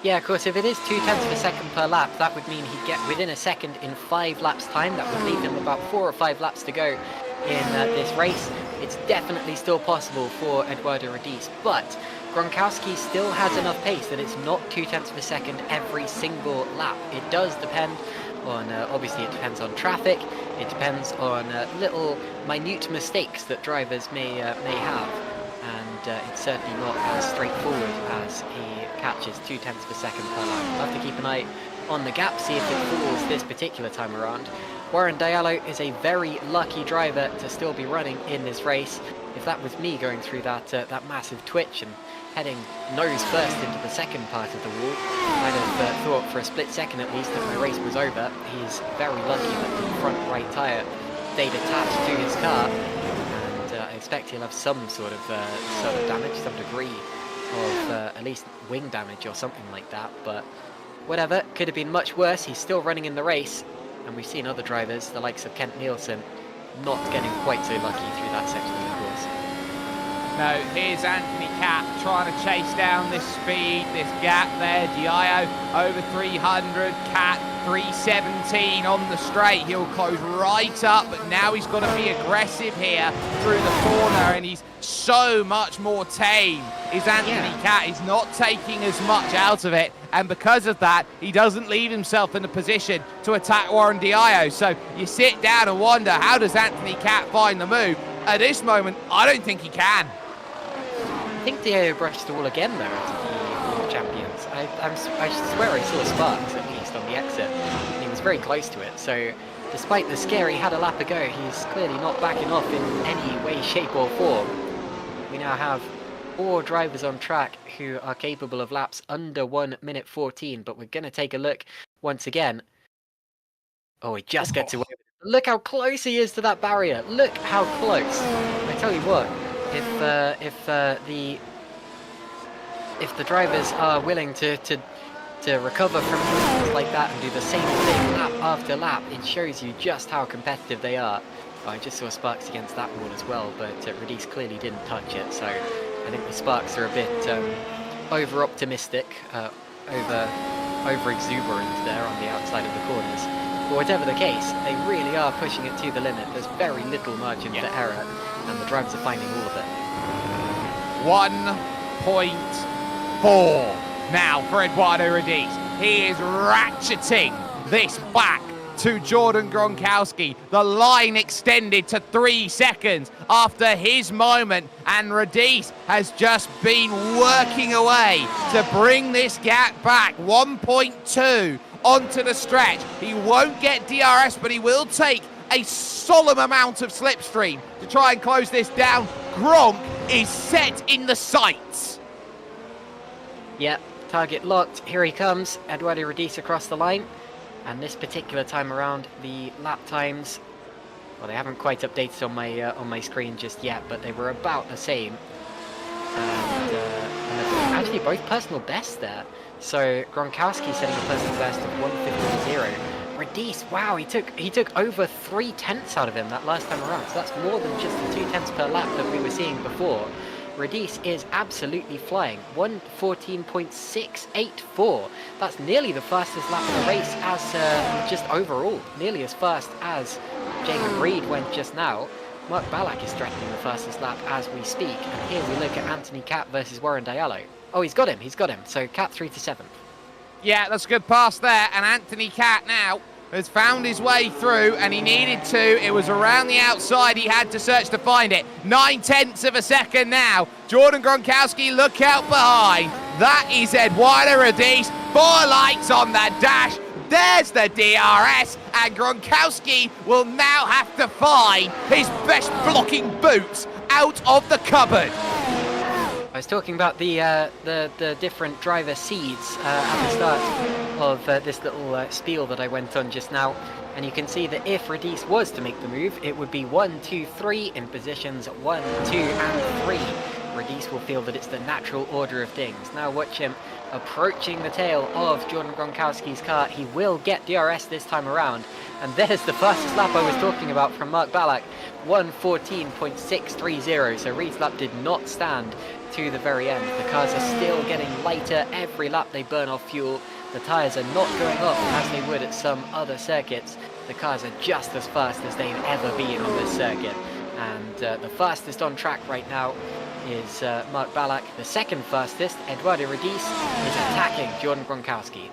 Yeah, of course, if it is 0.2 of a second per lap, that would mean he'd get within a second in 5 laps' time. That would leave him about 4 or 5 laps to go in this race. It's definitely still possible for Eduardo Radiz, but Gronkowski still has enough pace that it's not 0.2 of a second every single lap. It does depend on, obviously it depends on traffic, it depends on little minute mistakes that drivers may have. And it's certainly not as straightforward as he catches 0.2 of a second per lap. We'll have to keep an eye on the gap, see if it falls this particular time around. Warren Diallo is a very lucky driver to still be running in this race. If that was me going through that massive twitch and heading nose first into the second part of the wall, I'd have thought for a split second at least that my race was over. He's very lucky that the front right tyre stayed attached to his car. I expect he'll have some sort of damage, some degree of at least wing damage or something like that, but whatever, could have been much worse. He's still running in the race, and we've seen other drivers, the likes of Kent Nielsen, not getting quite so lucky through that section of the course. No, here's Anthony Capp trying to chase down this speed, this gap there. Diallo over 300, Capp 317 on the straight. He'll close right up, but now he's got to be aggressive here through the corner, and he's so much more tame. Is Anthony Capp? He's not taking as much out of it, and because of that, he doesn't leave himself in a position to attack Warren Diallo. So you sit down and wonder, how does Anthony Capp find the move? At this moment, I don't think he can. I think Diallo brushed the wall again though at the World Champions. I swear I saw sparks at least on the exit, and he was very close to it. So despite the scare he had a lap ago, he's clearly not backing off in any way, shape or form. We now have 4 drivers on track who are capable of laps under 1 minute 14, but we're going to take a look once again. Oh, he just gets away with it. Look how close he is to that barrier. Look how close. I tell you what, if the drivers are willing to recover from things like that and do the same thing lap after lap, it shows you just how competitive they are. Oh, I just saw Sparks against that wall as well, but Radice clearly didn't touch it, so I think the Sparks are a bit over-optimistic, over-exuberant there on the outside of the corners. But whatever the case, they really are pushing it to the limit. There's very little margin for error, and the drivers are finding all of it. 1.4 now for Eduardo Radice. He is ratcheting this back to Jordan Gronkowski. The line extended to 3 seconds after his moment, and Radice has just been working away to bring this gap back. 1.2 onto the stretch. He won't get DRS, but he will take a solemn amount of slipstream to try and close this down. Gronk is set in the sights. Yep, target locked. Here he comes. Eduardo Radice across the line. And this particular time around, the lap times, well, they haven't quite updated on my screen just yet, but they were about the same. And actually both personal bests there. So Gronkowski setting a personal best of 1:15.0. Radice, wow, he took over 3/10 out of him that last time around. So that's more than just the 2/10 per lap that we were seeing before. Radice is absolutely flying. 1:14.684. That's nearly the fastest lap of the race as just overall. Nearly as fast as Jacob Reed went just now. Mark Ballack is threatening the fastest lap as we speak. And here we look at Anthony Cat versus Warren Diallo. Oh, he's got him. So Cat 3 to 7th. Yeah, that's a good pass there. And Anthony Cat now has found his way through, and he needed to. It was around the outside. He had to search to find it. 9/10 of a second now. Jordan Gronkowski, look out behind. That is Eduardo Radice. 4 lights on the dash. There's the DRS, and Gronkowski will now have to find his best blocking boots out of the cupboard. I was talking about the different driver seeds at the start of this little spiel that I went on just now, and you can see that if Radice was to make the move, it would be 1, 2, 3 in positions 1, 2, and 3. Radice will feel that it's the natural order of things. Now watch him approaching the tail of Jordan Gronkowski's car. He will get DRS this time around, and there's the fastest lap I was talking about from Mark Ballack, 1:14.630. So Reed's lap did not stand to the very end. The cars are still getting lighter every lap they burn off fuel. The tyres are not going up as they would at some other circuits. The cars are just as fast as they've ever been on this circuit. And the fastest on track right now is Mark Ballack. The second fastest, Eduardo Radice, is attacking Jordan Gronkowski.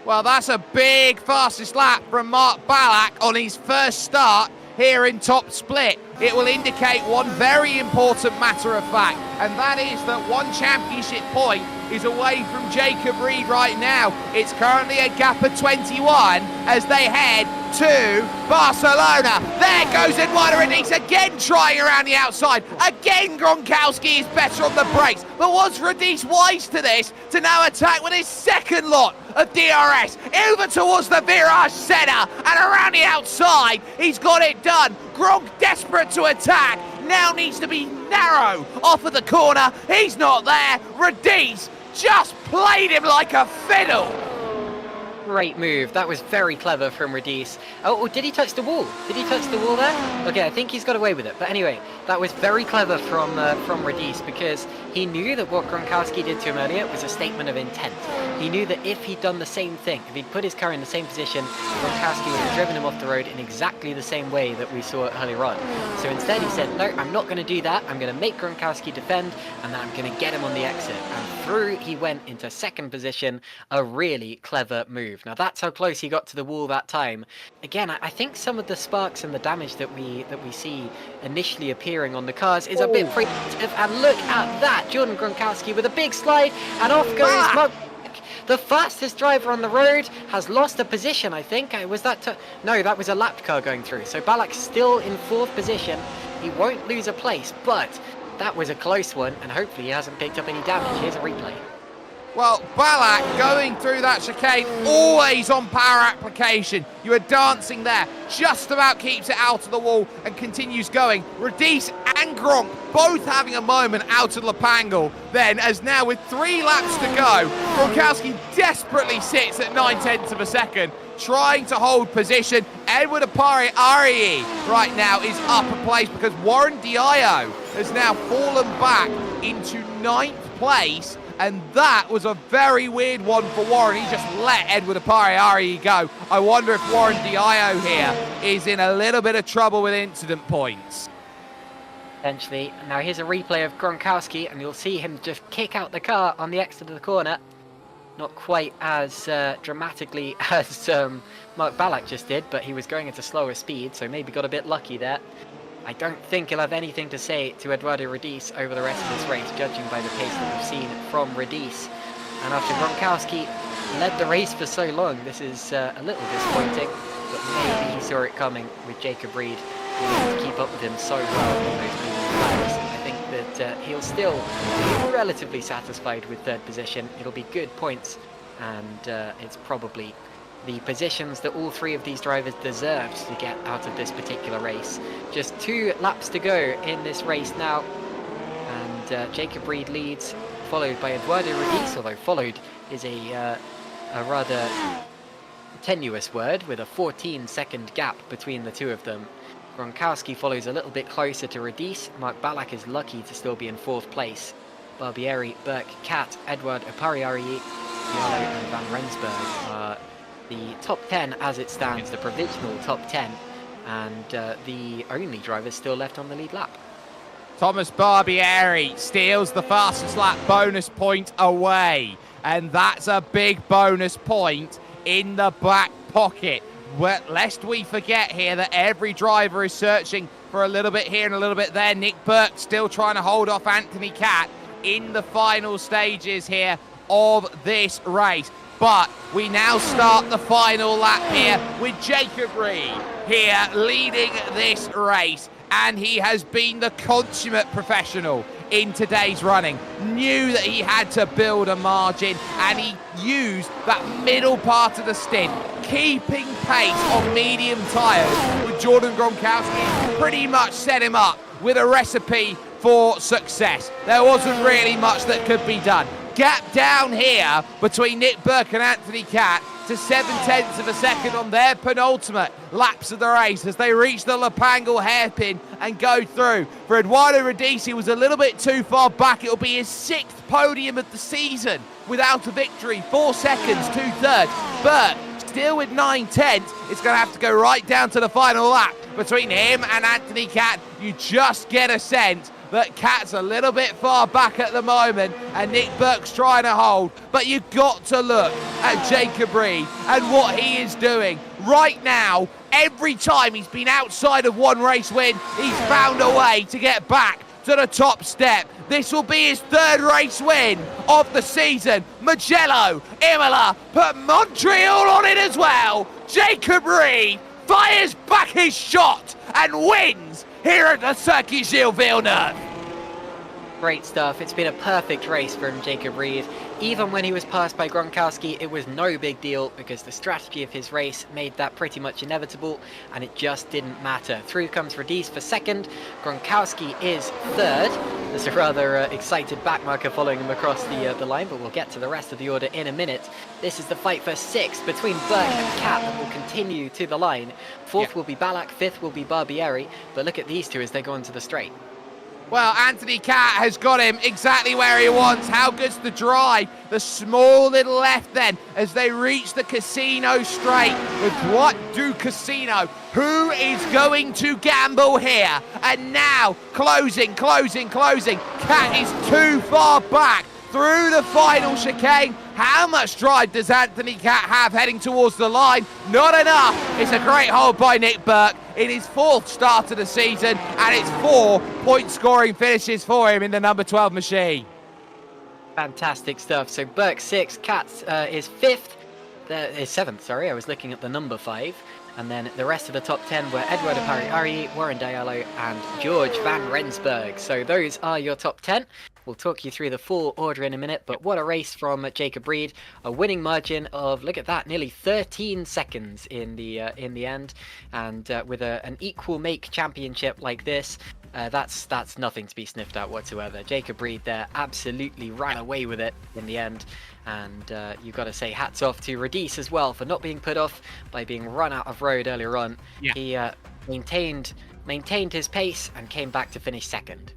Well, that's a big fastest lap from Mark Ballack on his first start here in top split. It will indicate one very important matter of fact, and that is that one championship point is away from Jacob Reed right now. It's currently a gap of 21 as they head to Barcelona. There goes Eduardo Radice again, trying around the outside. Again, Gronkowski is better on the brakes. But was Radice wise to this, to now attack with his second lot of DRS over towards the virage centre and around the outside? He's got it done. Gronk desperate to attack, now needs to be narrow off of the corner. He's not there. Radice just played him like a fiddle. Great move. That was very clever from Radice. Oh, did he touch the wall? Did he touch the wall there? Okay, I think he's got away with it. But anyway, that was very clever from Radice, because he knew that what Gronkowski did to him earlier was a statement of intent. He knew that if he'd done the same thing, if he'd put his car in the same position, Gronkowski would have driven him off the road in exactly the same way that we saw earlier on. So instead he said, no, I'm not going to do that. I'm going to make Gronkowski defend, and then I'm going to get him on the exit. And through he went into second position. A really clever move. Now that's how close he got to the wall that time. Again, I think some of the sparks and the damage that we see initially appearing on the cars is a bit preemptive. And look at that, Jordan Gronkowski with a big slide, and off goes Mark. The fastest driver on the road has lost a position, I think. Was that... No, that was a lapped car going through. So Ballack's still in 4th position. He won't lose a place, but That was a close one, and hopefully he hasn't picked up any damage. Here's a replay. Well, Balak going through that chicane, always on power application. You are dancing there, just about keeps it out of the wall and continues going. Radice and Gronk both having a moment out of Lepangle. Then, as now with 3 laps to go, Gronkowski desperately sits at 9/10 of a second, trying to hold position. Edward Apari-Arie right now is up a place because Warren Dio has now fallen back into 9th place. And that was a very weird one for Warren. He just let Edward Apari-Arie go. I wonder if Warren Dio here is in a little bit of trouble with incident points. Potentially. Now here's a replay of Gronkowski, and you'll see him just kick out the car on the exit of the corner. Not quite as dramatically as Mark Balak just did, but he was going at a slower speed, so maybe got a bit lucky there. I don't think he'll have anything to say to Eduardo Radice over the rest of this race, judging by the pace that we've seen from Radice. And after Gronkowski led the race for so long, this is a little disappointing, but maybe he saw it coming with Jacob Reed, who able to keep up with him so well in those medium laps. I think that he'll still be relatively satisfied with 3rd position. It'll be good points, and it's probably the positions that all 3 of these drivers deserved to get out of this particular race. Just 2 laps to go in this race now, and Jacob Reed leads, followed by Eduardo Radice, although followed is a rather tenuous word, with a 14-second gap between the 2 of them. Gronkowski follows a little bit closer to Radice. Mark Balak is lucky to still be in 4th place. Barbieri, Burke, Cat, Edward Apari-Arie, Yalo and Van Rensburg are the top 10 as it stands, the provisional top 10, and the only drivers still left on the lead lap. Thomas Barbieri steals the fastest lap bonus point away, and that's a big bonus point in the back pocket. Lest we forget here that every driver is searching for a little bit here and a little bit there. Nick Burke still trying to hold off Anthony Catt in the final stages here of this race. But we now start the final lap here with Jacob Reed here leading this race. And he has been the consummate professional in today's running. Knew that he had to build a margin, and he used that middle part of the stint, keeping pace on medium tyres with Jordan Gronkowski. Pretty much set him up with a recipe for success. There wasn't really much that could be done. Gap down here between Nick Burke and Anthony Catt to 7/10 of a second on their penultimate laps of the race as they reach the Lepangle hairpin and go through. For Eduardo Radice, he was a little bit too far back. It'll be his 6th podium of the season without a victory. 4 seconds, 2/3. Burke still with 9/10. It's going to have to go right down to the final lap between him and Anthony Catt. You just get a sense that Catt's a little bit far back at the moment and Nick Burke's trying to hold. But you've got to look at Jacob Reed and what he is doing. Right now, every time he's been outside of one race win, he's found a way to get back to the top step. This will be his 3rd race win of the season. Mugello, Imola, put Montreal on it as well. Jacob Reed fires back his shot and wins here at the Circuit Gilles Villeneuve. Great stuff. It's been a perfect race from Jacob Reed. Even when he was passed by Gronkowski, it was no big deal because the strategy of his race made that pretty much inevitable, and it just didn't matter. Through comes Radice for 2nd. Gronkowski is 3rd. There's a rather excited backmarker following him across the line, but we'll get to the rest of the order in a minute. This is the fight for 6th between Burke and Catt that will continue to the line. 4th will be Balak, 5th will be Barbieri, but look at these two as they go into the straight. Well, Anthony Catt has got him exactly where he wants. How good's the drive? The small little left then as they reach the Casino straight with What Do Casino? Who is going to gamble here? And now closing. Catt is too far back through the final chicane. How much drive does Anthony Catt have heading towards the line? Not enough. It's a great hold by Nick Burke in his 4th start of the season, and it's 4 point scoring finishes for him in the number 12 machine. Fantastic stuff. So Burke 6th, Catt is 5th. Is 7th, sorry. I was looking at the number 5. And then the rest of the top 10 were Eduardo Pariari, Warren Diallo, and George Van Rensburg. So those are your top 10. We'll talk you through the full order in a minute, but what a race from Jacob Reed. A winning margin of, look at that, nearly 13 seconds in the end. And with an equal make championship like this, that's nothing to be sniffed at whatsoever. Jacob Reed there absolutely ran away with it in the end. And you've got to say hats off to Radice as well for not being put off by being run out of road earlier on. Yeah. He maintained his pace and came back to finish second.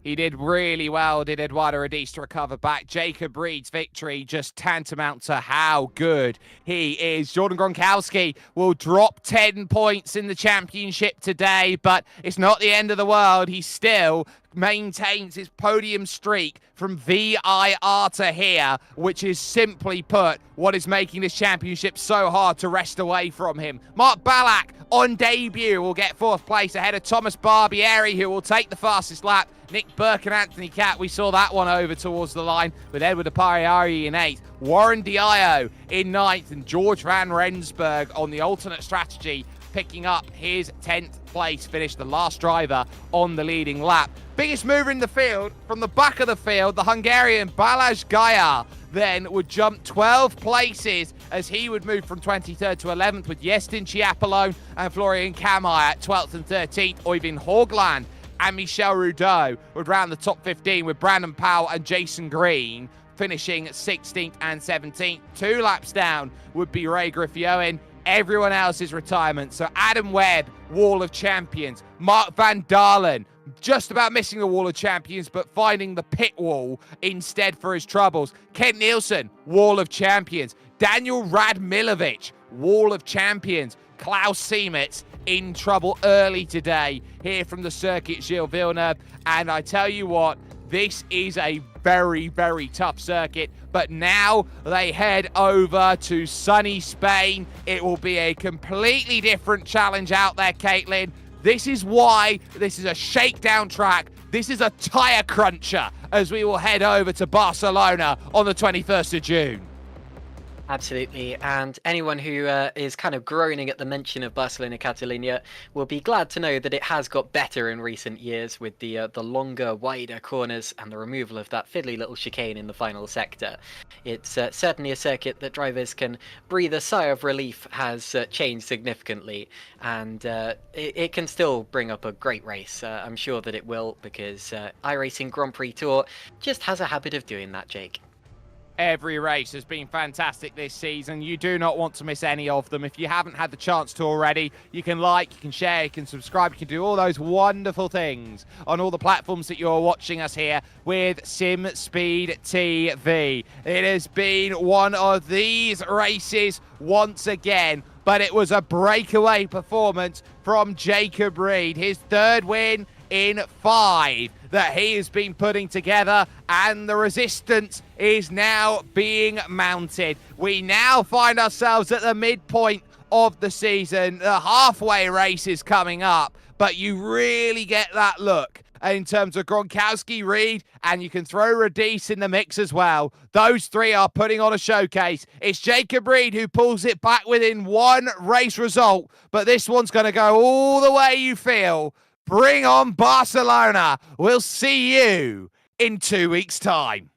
He did really well, did Eduardo Radice, to recover back. Jacob Reed's victory just tantamount to how good he is. Jordan Gronkowski will drop 10 points in the championship today, but it's not the end of the world. He still maintains his podium streak from VIR to here, which is simply put what is making this championship so hard to wrest away from him. Mark Ballack on debut will get 4th place ahead of Thomas Barbieri, who will take the fastest lap. Nick Burke and Anthony Catt, we saw that one over towards the line, with Edward Apariari in 8th, Warren Diallo in 9th, and George Van Rensburg on the alternate strategy, picking up his 10th place finish, the last driver on the leading lap. Biggest mover in the field, from the back of the field, the Hungarian Balázs Gaya then would jump 12 places as he would move from 23rd to 11th, with Yestin Chiapolone and Florian Kamai at 12th and 13th. Oyvind Haugland and Michel Rudeau would round the top 15, with Brandon Powell and Jason Green finishing 16th and 17th. 2 laps down would be Ray Griffioen. Everyone else's retirement. So Adam Webb, Wall of Champions. Mark Van Dalen, just about missing the Wall of Champions, but finding the pit wall instead for his troubles. Kent Nielsen, Wall of Champions. Daniel Radmilovic, Wall of Champions. Klaus Siemetz in trouble early today here from the circuit, Gilles Villeneuve. And I tell you what, this is a very, very tough circuit, but now they head over to sunny Spain. It will be a completely different challenge out there, Caitlin. This is why this is a shakedown track. This is a tyre cruncher as we will head over to Barcelona on the 21st of June. Absolutely, and anyone who is kind of groaning at the mention of Barcelona Catalunya will be glad to know that it has got better in recent years, with the longer, wider corners and the removal of that fiddly little chicane in the final sector. It's certainly a circuit that drivers can breathe a sigh of relief has changed significantly, and it can still bring up a great race. I'm sure that it will, because iRacing Grand Prix Tour just has a habit of doing that, Jake. Every race has been fantastic this season. You do not want to miss any of them. If you haven't had the chance to already, you can like, you can share, you can subscribe, you can do all those wonderful things on all the platforms that you're watching us here with Sim Speed TV. It has been one of these races once again, but it was a breakaway performance from Jacob Reed. His 3rd win in 5 that he has been putting together, and the resistance is now being mounted. We now find ourselves at the midpoint of the season. The halfway race is coming up, but you really get that look in terms of Gronkowski, Reed, and you can throw Radice in the mix as well. Those 3 are putting on a showcase. It's Jacob Reed who pulls it back within 1 race result, but this one's going to go all the way you feel. Bring on Barcelona. We'll see you in 2 weeks' time.